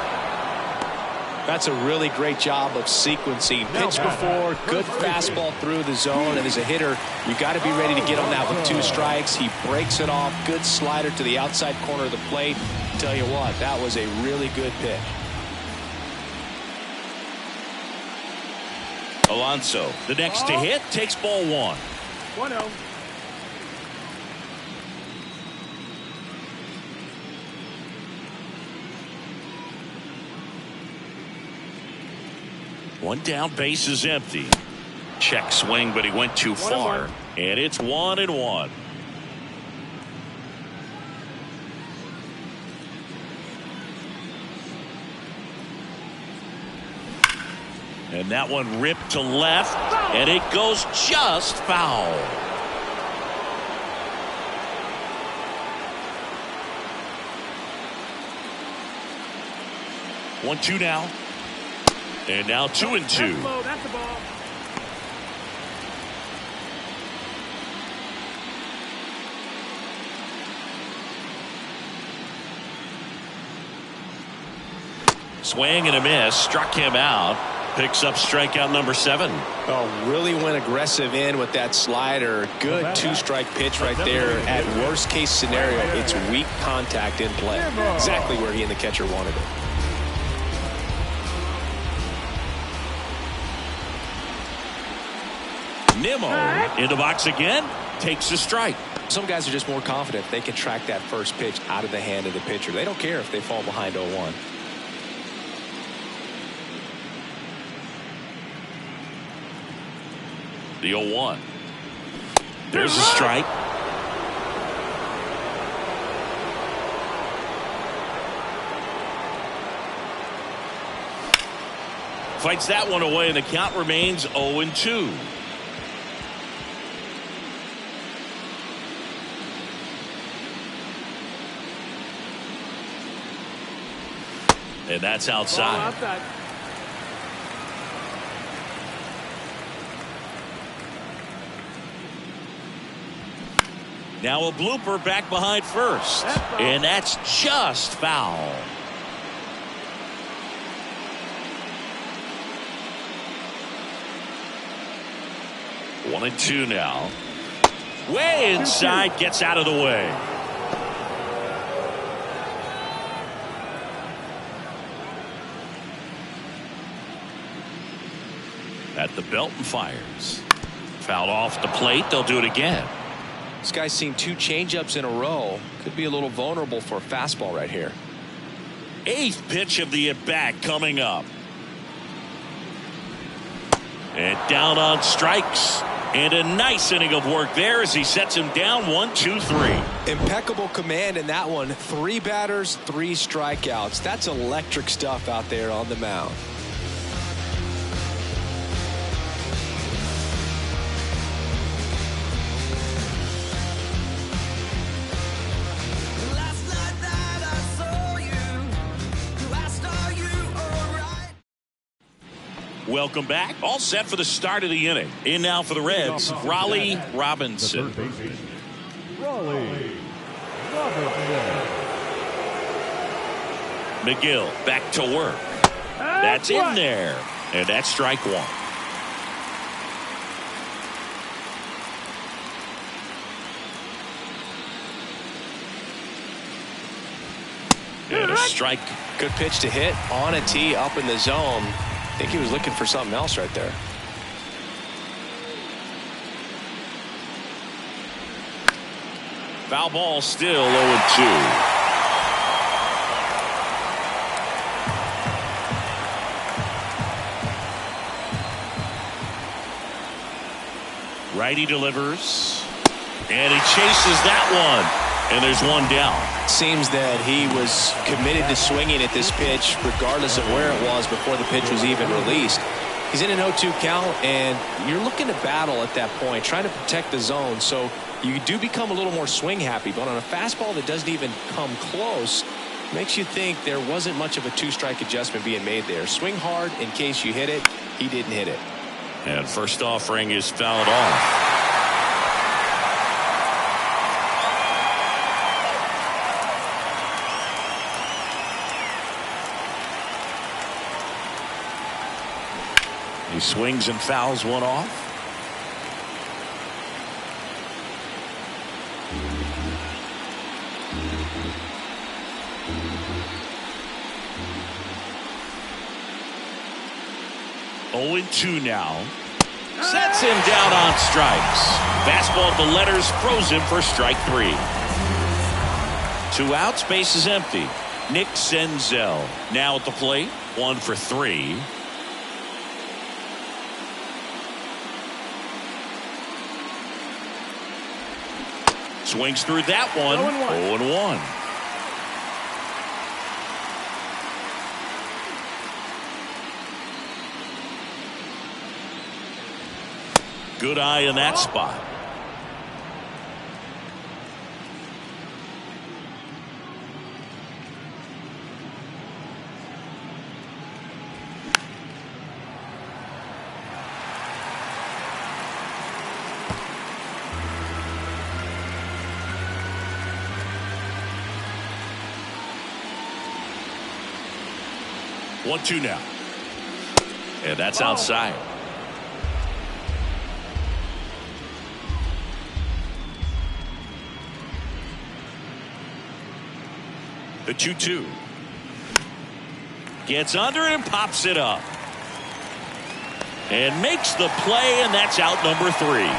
That's a really great job of sequencing. Pitch before, good fastball through the zone, and as a hitter, you got to be ready to get on that with 2 strikes. He breaks it off. Good slider to the outside corner of the plate. Tell you what, that was a really good pitch. Alonso, the next to hit, takes ball 1. 1-0. One down, base is empty. Check swing, but he went too far. And it's 1-1. And that one ripped to left, and it goes just foul. One, 2 now. And now 2-2. That's the ball. Swing and a miss. Struck him out. Picks up strikeout number 7. Oh, really went aggressive in with that slider. Good 2-strike pitch right there. At worst case scenario, it's weak contact in play. Exactly where he and the catcher wanted it. Nimmo in the box again, takes a strike. Some guys are just more confident they can track that first pitch out of the hand of the pitcher. They don't care if they fall behind 0-1. The 0-1. There's a strike. Fights that one away, and the count remains 0-2. And that's outside. Now a blooper back behind first. And that's just foul. One and 2 now. Way inside, gets out of the way. At the belt and fires. Fouled off the plate. They'll do it again. This guy's seen 2 changeups in a row. Could be a little vulnerable for a fastball right here. 8th pitch of the at-bat coming up. And down on strikes. And a nice inning of work there as he sets him down 1, 2, 3. Impeccable command in that one. 3 batters, 3 strikeouts. That's electric stuff out there on the mound. Welcome back. All set for the start of the inning. In now for the Reds, Raleigh Robinson. Raleigh Robinson. McGill back to work. That's in there. And that's strike one. And a strike. Good pitch to hit on a tee up in the zone. I think he was looking for something else right there. Foul ball, still 0-2. Righty delivers, and he chases that one, and there's one down. Seems that he was committed to swinging at this pitch regardless of where it was before the pitch was even released. He's in an 0-2 count, and you're looking to battle at that point, trying to protect the zone, so you do become a little more swing happy. But on a fastball that doesn't even come close, makes you think there wasn't much of a two-strike adjustment being made there. Swing hard in case you hit it. He didn't hit it. And first offering is fouled off. He swings and fouls one off. Oh, 2 now. Sets him down on strikes. Fastball at the letters, throws him for strike 3. 2 outs, base is empty. Nick Senzel now at the plate, 1 for 3. Swings through that one. 0-1. Good eye in that spot. One, 2 now. And that's outside. The 2-2. Gets under and pops it up. And makes the play, and that's out number 3. Ladies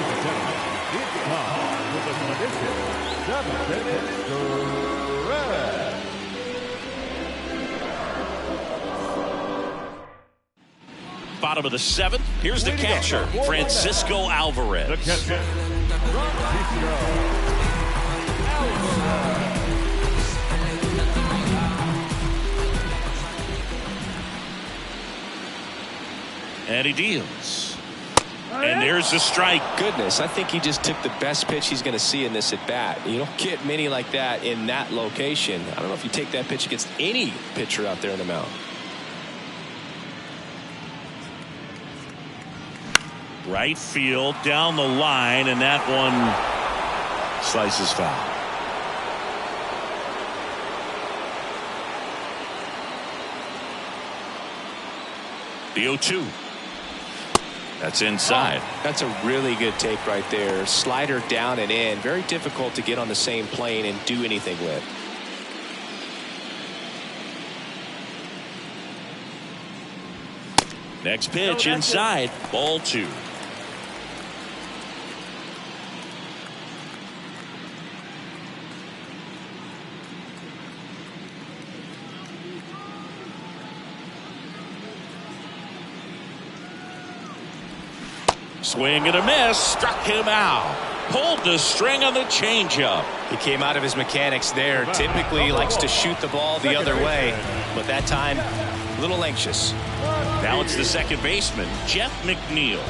and gentlemen, it's time for the tradition. 7-minute stretch. Bottom of the 7th. Here's the catcher, Francisco Alvarez. The catcher, Francisco. And he deals. And there's the strike. Goodness, I think he just took the best pitch he's going to see in this at bat. You don't get many like that in that location. I don't know if you take that pitch against any pitcher out there in the mound. Right field, down the line, and that one slices foul. The 0-2. That's inside. That's a really good take right there. Slider down and in. Very difficult to get on the same plane and do anything with. Next pitch inside. Ball 2. Swing and a miss, struck him out. Pulled the string on the changeup. He came out of his mechanics there. Typically likes to shoot the ball the other way, but that time a little anxious. Now it's the second baseman, Jeff McNeil.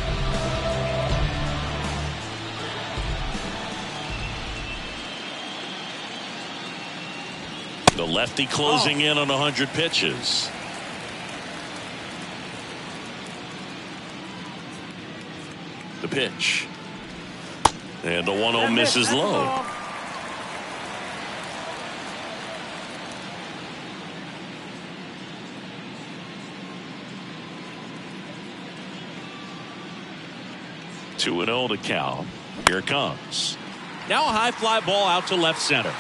The lefty closing in on 100 pitches. The pitch. And the 1-0 misses low. 2-0 to count. Here it comes. Now a high fly ball out to left center.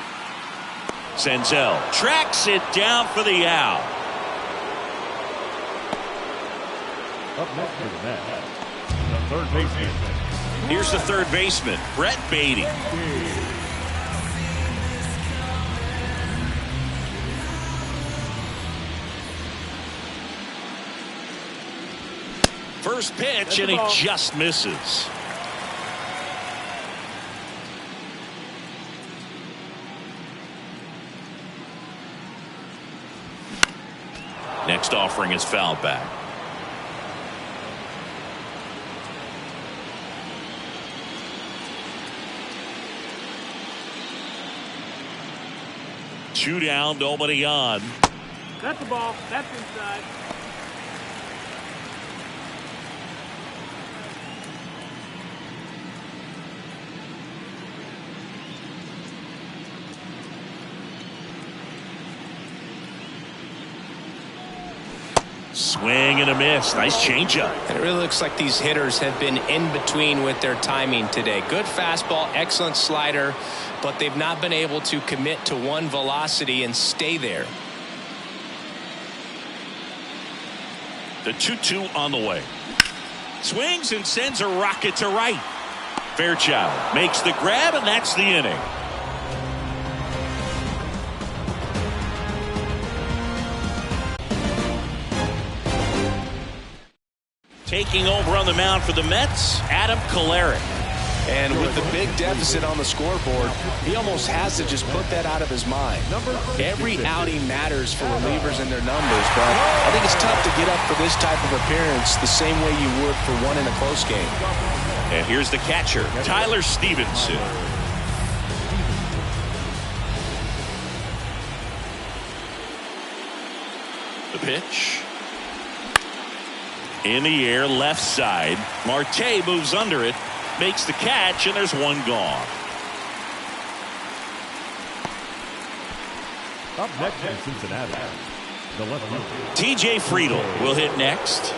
Senzel tracks it down for the out. Up next to the bat, the third baseman. Here's the third baseman, Brett Beatty. First pitch, and he just misses. Next offering is fouled back. Two down, nobody on. That's the ball. That's inside. Swing and a miss. Nice changeup. And it really looks like these hitters have been in between with their timing today. Good fastball, excellent slider, but they've not been able to commit to one velocity and stay there. The 2-2 on the way. Swings and sends a rocket to right. Fairchild makes the grab, and that's the inning. Taking over on the mound for the Mets, Adam Kolarek. And with the big deficit on the scoreboard, he almost has to just put that out of his mind. Every outing matters for relievers and their numbers, but I think it's tough to get up for this type of appearance the same way you would for one in a close game. And here's the catcher, Tyler Stevenson. The pitch. In the air, left side. Marte moves under it, makes the catch, and there's one gone. Up next in Cincinnati, the left fielder. TJ Friedel will hit next.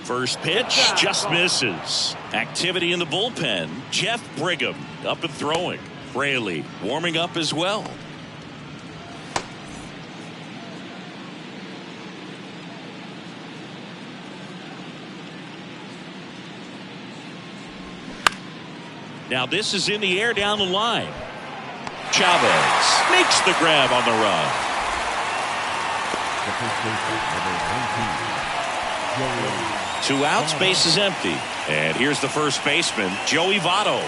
First pitch just misses. Activity in the bullpen. Jeff Brigham up and throwing. Fraley warming up as well. Now this is in the air down the line. Chavez makes the grab on the run. The first baseman, number 19, Joey. 2 outs, base is empty. And here's the first baseman, Joey Votto.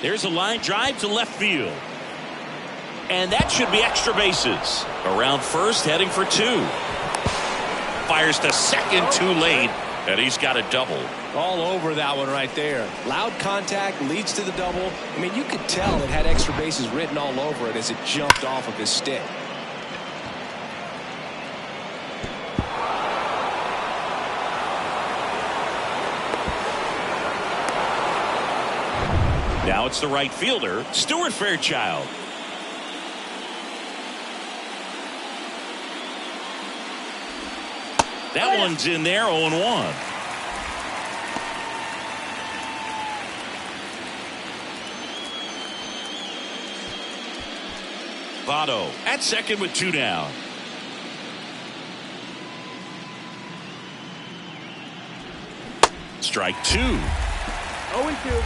There's a line drive to left field. And that should be extra bases. Around first, heading for 2. Fires to second too late. And he's got a double. All over that one right there. Loud contact leads to the double. I mean, you could tell it had extra bases written all over it as it jumped off of his stick. Now it's the right fielder, Stuart Fairchild. That one's in there, 0-1. Votto at second with 2 down. Strike 2. 0-2.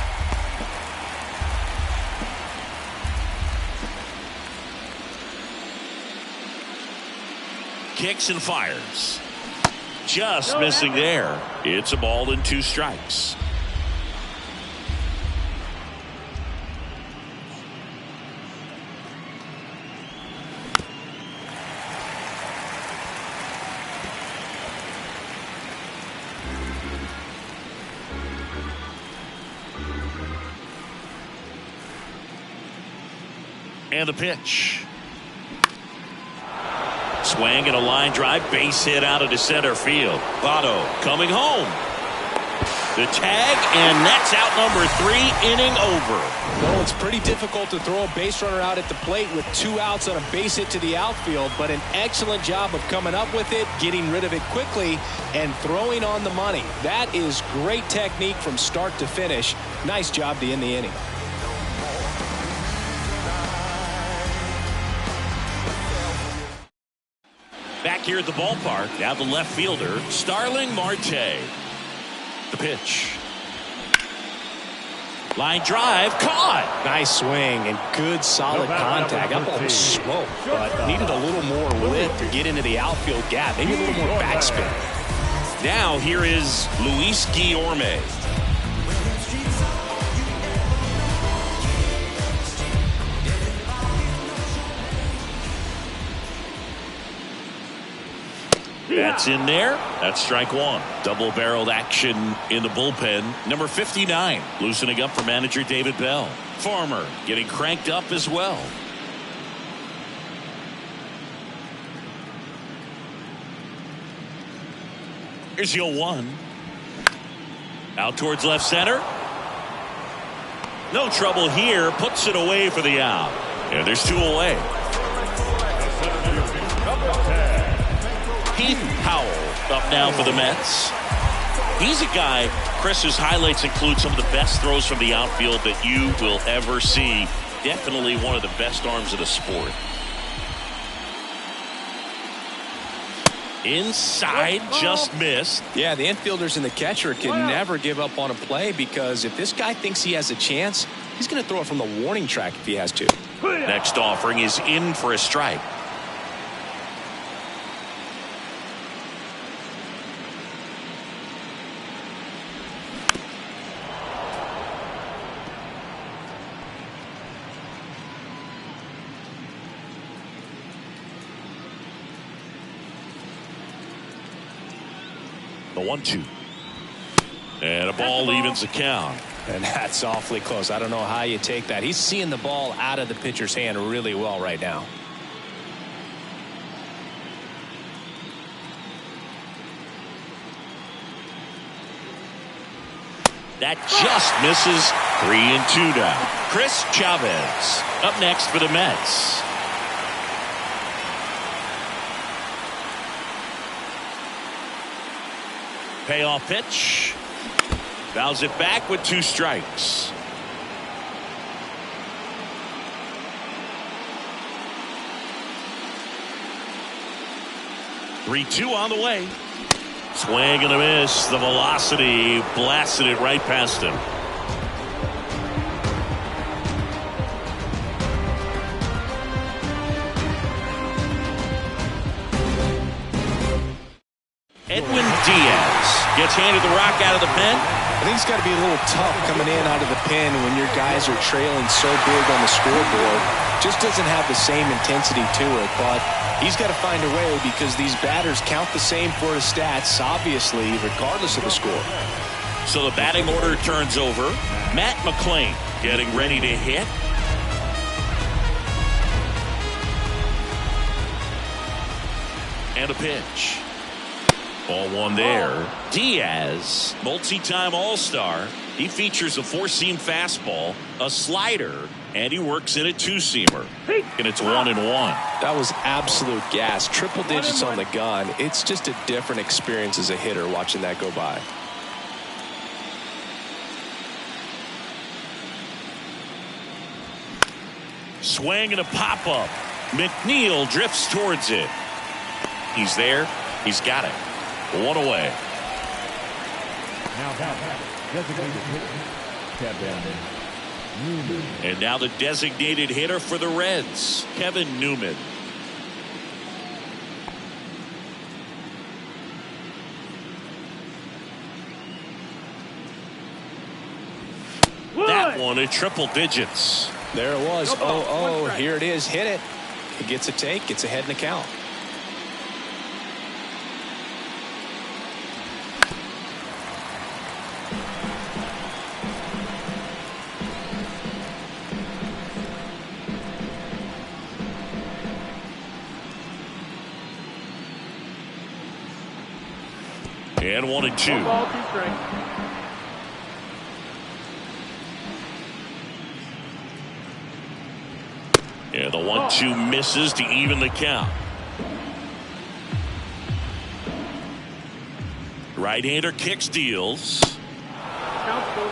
Kicks and fires. Just missing there. It's a ball and 2 strikes. And the pitch. Swing and a line drive, base hit out into center field. Votto coming home. The tag, and that's out number 3, inning over. Well, it's pretty difficult to throw a base runner out at the plate with 2 outs on a base hit to the outfield, but an excellent job of coming up with it, getting rid of it quickly, and throwing on the money. That is great technique from start to finish. Nice job to end the inning. Back here at the ballpark, now the left fielder, Starling Marte. The pitch. Line drive, caught. Nice swing and good solid contact. That ball was slow, but needed a little more lift to get into the outfield gap. Maybe a little more backspin. Now here is Luis Guillorme. That's in there. That's strike 1. Double-barreled action in the bullpen. Number 59 loosening up for manager David Bell. Farmer getting cranked up as well. Here's 0-1. Out towards left center. No trouble here. Puts it away for the out. And there's 2 away. Keith Howell up now for the Mets. He's a guy, Chris's highlights include some of the best throws from the outfield that you will ever see. Definitely one of the best arms of the sport. Inside, just missed. Yeah, the infielders and the catcher can never give up on a play, because if this guy thinks he has a chance, he's going to throw it from the warning track if he has to. Next offering is in for a strike. The 1-2. And a ball evens the count. And that's awfully close. I don't know how you take that. He's seeing the ball out of the pitcher's hand really well right now. That just misses. 3-2 now. Chris Chavez up next for the Mets. Payoff pitch. Fouls it back with 2 strikes. Three-2 on the way. Swing and a miss. The velocity blasted it right past him. Edwin Diaz gets handed the rock out of the pen. I think it's got to be a little tough coming in out of the pen when your guys are trailing so big on the scoreboard. Just doesn't have the same intensity to it, but he's got to find a way, because these batters count the same for his stats, obviously, regardless of the score. So the batting order turns over. Matt McClain getting ready to hit. And a pitch. Ball 1 there. Diaz, multi-time All-Star. He features a 4-seam fastball, a slider, and he works in a 2-seamer. And it's 1-1. That was absolute gas. Triple digits on the gun. It's just a different experience as a hitter watching that go by. Swing and a pop-up. McNeil drifts towards it. He's there. He's got it. 1 away. And now the designated hitter for the Reds, Kevin Newman. That one at triple digits. There it was. Oh, here it is. Hit it. It gets a take. Gets ahead in the count. And 1-2. 1 ball, 2 strikes. Yeah, the 1-2 misses to even the count. Right-hander kick steals. Count full.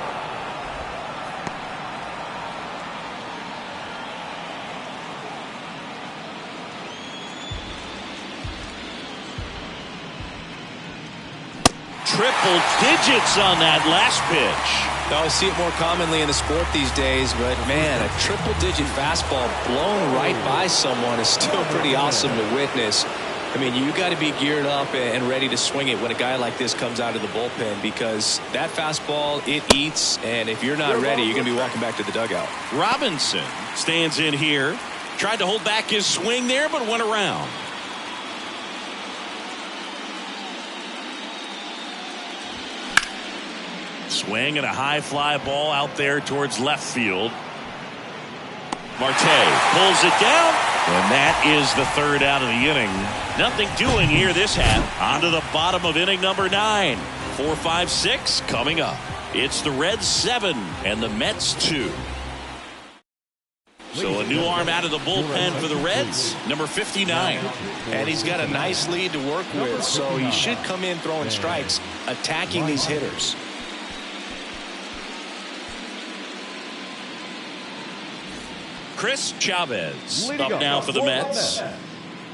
Triple digits on that last pitch. Now, I see it more commonly in the sport these days, but man, a triple-digit fastball blown right by someone is still pretty awesome to witness. I mean, you got to be geared up and ready to swing it when a guy like this comes out of the bullpen, because that fastball, it eats, and if you're not ready, you're going to be walking back to the dugout. Robinson stands in here. Tried to hold back his swing there, but went around. Swing and a high fly ball out there towards left field. Marte pulls it down, and that is the third out of the inning. Nothing doing here this half. On to the bottom of inning number 9. 4, 5, 6 coming up. It's the Reds 7 and the Mets 2. So a new arm out of the bullpen for the Reds, number 59. And he's got a nice lead to work with, so he should come in throwing strikes, attacking these hitters. Chris Chavez up now for the Mets.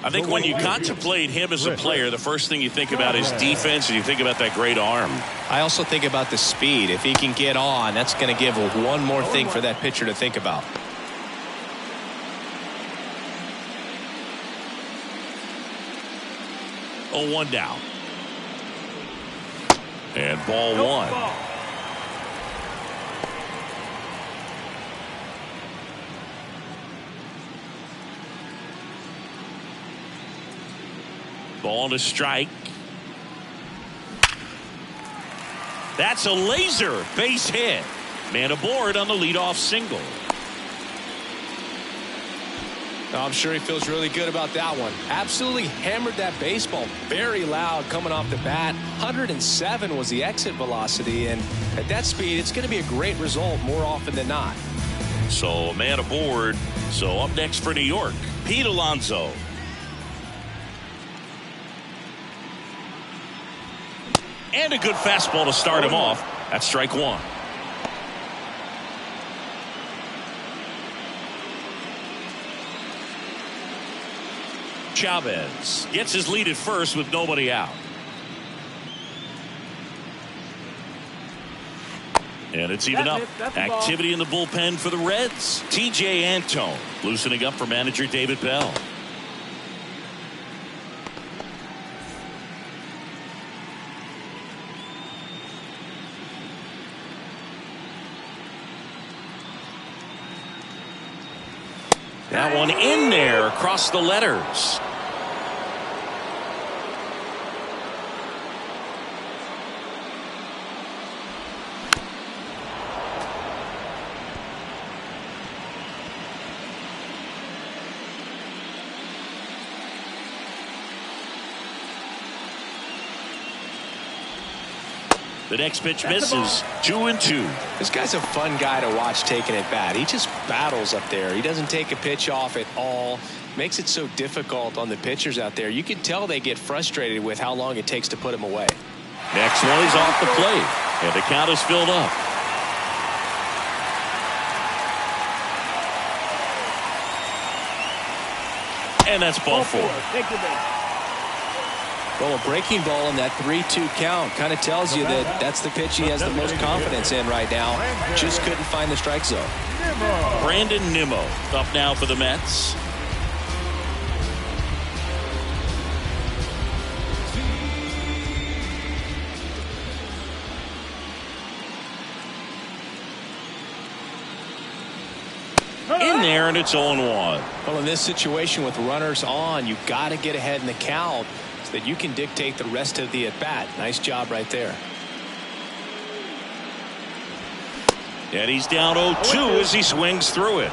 I think when you contemplate him as a player, the first thing you think about is defense, and you think about that great arm. I also think about the speed. If he can get on, that's going to give one more thing for that pitcher to think about. Oh, 1 down. And ball 1. Ball to strike. That's a laser base hit. Man aboard on the leadoff single. I'm sure he feels really good about that one. Absolutely hammered that baseball. Very loud coming off the bat. 107 was the exit velocity, and at that speed, it's going to be a great result more often than not. So a man aboard. So up next for New York, Pete Alonso. And a good fastball to start him off. That's strike 1. Chavez gets his lead at first with nobody out. And it's even up. Activity in the bullpen for the Reds. TJ Antone loosening up for manager David Bell. That one in there across the letters. The next pitch misses. 2-2. This guy's a fun guy to watch taking at bat. He just battles up there. He doesn't take a pitch off at all. Makes it so difficult on the pitchers out there. You can tell they get frustrated with how long it takes to put him away. Next one is off the plate, and the count is filled up. And that's ball 4. Take the base. Well, a breaking ball in that 3-2 count kind of tells you that that's the pitch he has the most confidence in right now. Just couldn't find the strike zone. Brandon Nimmo up now for the Mets. In there, and it's 0-1. Well, in this situation with runners on, you've got to get ahead in the count so that you can dictate the rest of the at-bat. Nice job right there. And he's down 0-2 as he swings through it.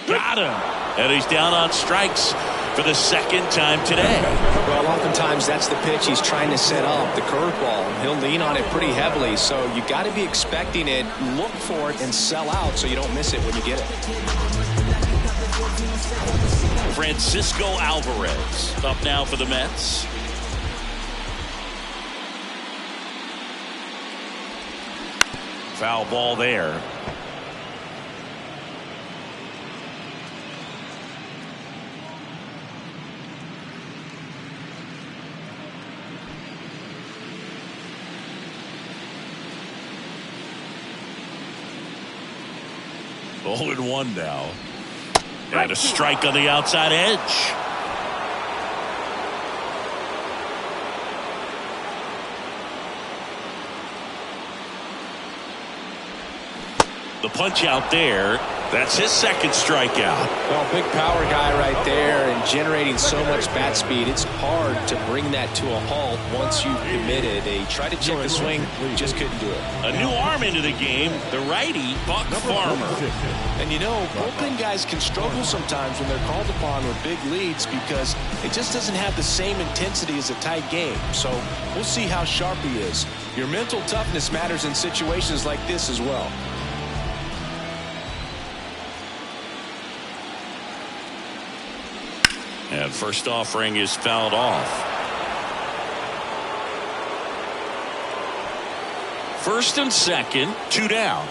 Got got him. And he's down on strikes for the second time today. Well, oftentimes that's the pitch he's trying to set up, the curveball. He'll lean on it pretty heavily, so you got to be expecting it, look for it, and sell out so you don't miss it when you get it. Francisco Alvarez up now for the Mets. Foul ball there. Oh, and 1 now. And a strike on the outside edge. The punch out there. That's his second strikeout. Well, big power guy right there and generating so much bat speed. It's hard to bring that to a halt once you've committed. They tried to check the swing, just couldn't do it. A new arm into the game, the righty, Buck Farmer. And you know, bullpen guys can struggle sometimes when they're called upon with big leads because it just doesn't have the same intensity as a tight game. So we'll see how sharp he is. Your mental toughness matters in situations like this as well. And first offering is fouled off. First and second, 2 down.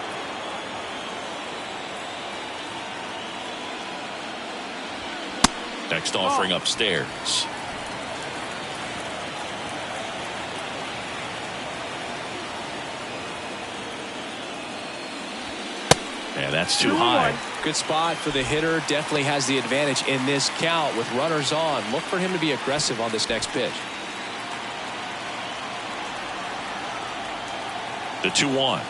Next offering upstairs. And that's too high. Good spot for the hitter. Definitely has the advantage in this count with runners on. Look for him to be aggressive on this next pitch. The 2-1.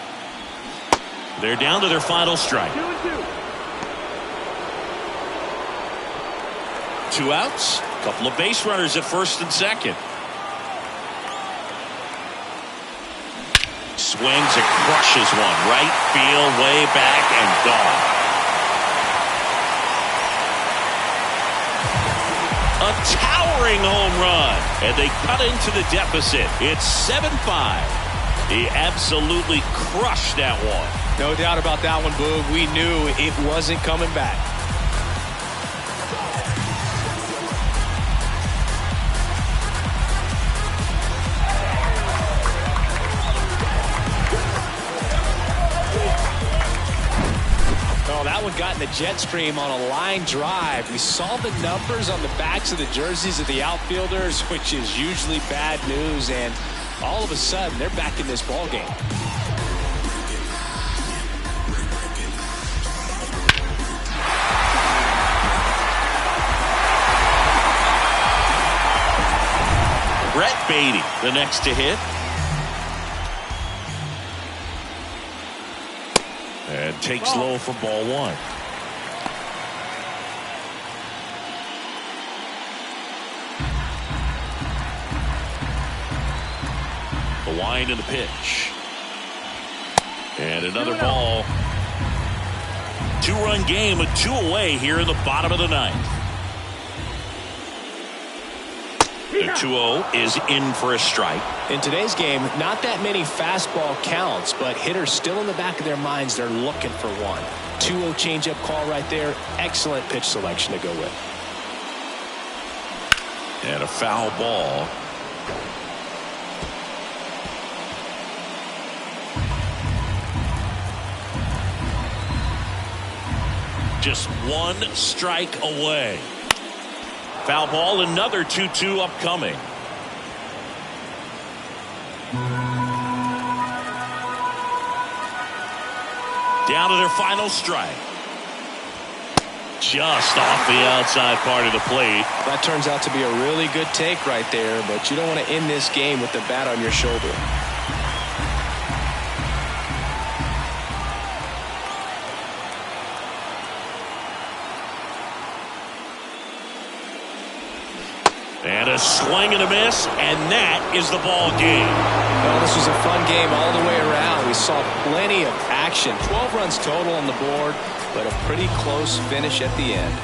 They're down to their final strike. 2 outs. Couple of base runners at first and second. Swings and crushes one. Right field, way back and gone. A towering home run. And they cut into the deficit. It's 7-5. He absolutely crushed that one. No doubt about that one, Boog. We knew it wasn't coming back. That one got in the jet stream on a line drive. We saw the numbers on the backs of the jerseys of the outfielders, which is usually bad news, and all of a sudden they're back in this ball game. Brett Beatty, the next to hit. And takes low for ball 1. The wind and the pitch. And another ball. 2-run game with 2 away here in the bottom of the 9th. The 2-0 is in for a strike. In today's game, not that many fastball counts, but hitters still in the back of their minds, they're looking for one. 2-0 changeup call right there. Excellent pitch selection to go with. And a foul ball. Just 1 strike away. Foul ball, another 2-2 upcoming. Down to their final strike. Just off the outside part of the plate. That turns out to be a really good take right there, but you don't want to end this game with the bat on your shoulder. And a Swing and a miss, and that is the ball game. Well, this was a fun game all the way around. We saw plenty of action. 12 runs total on the board, but a pretty close finish at the end.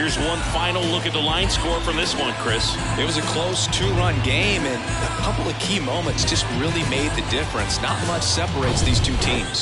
Here's one final look at the line score from this one, Chris. It was a close 2-run game, and a couple of key moments just really made the difference. Not much separates these two teams.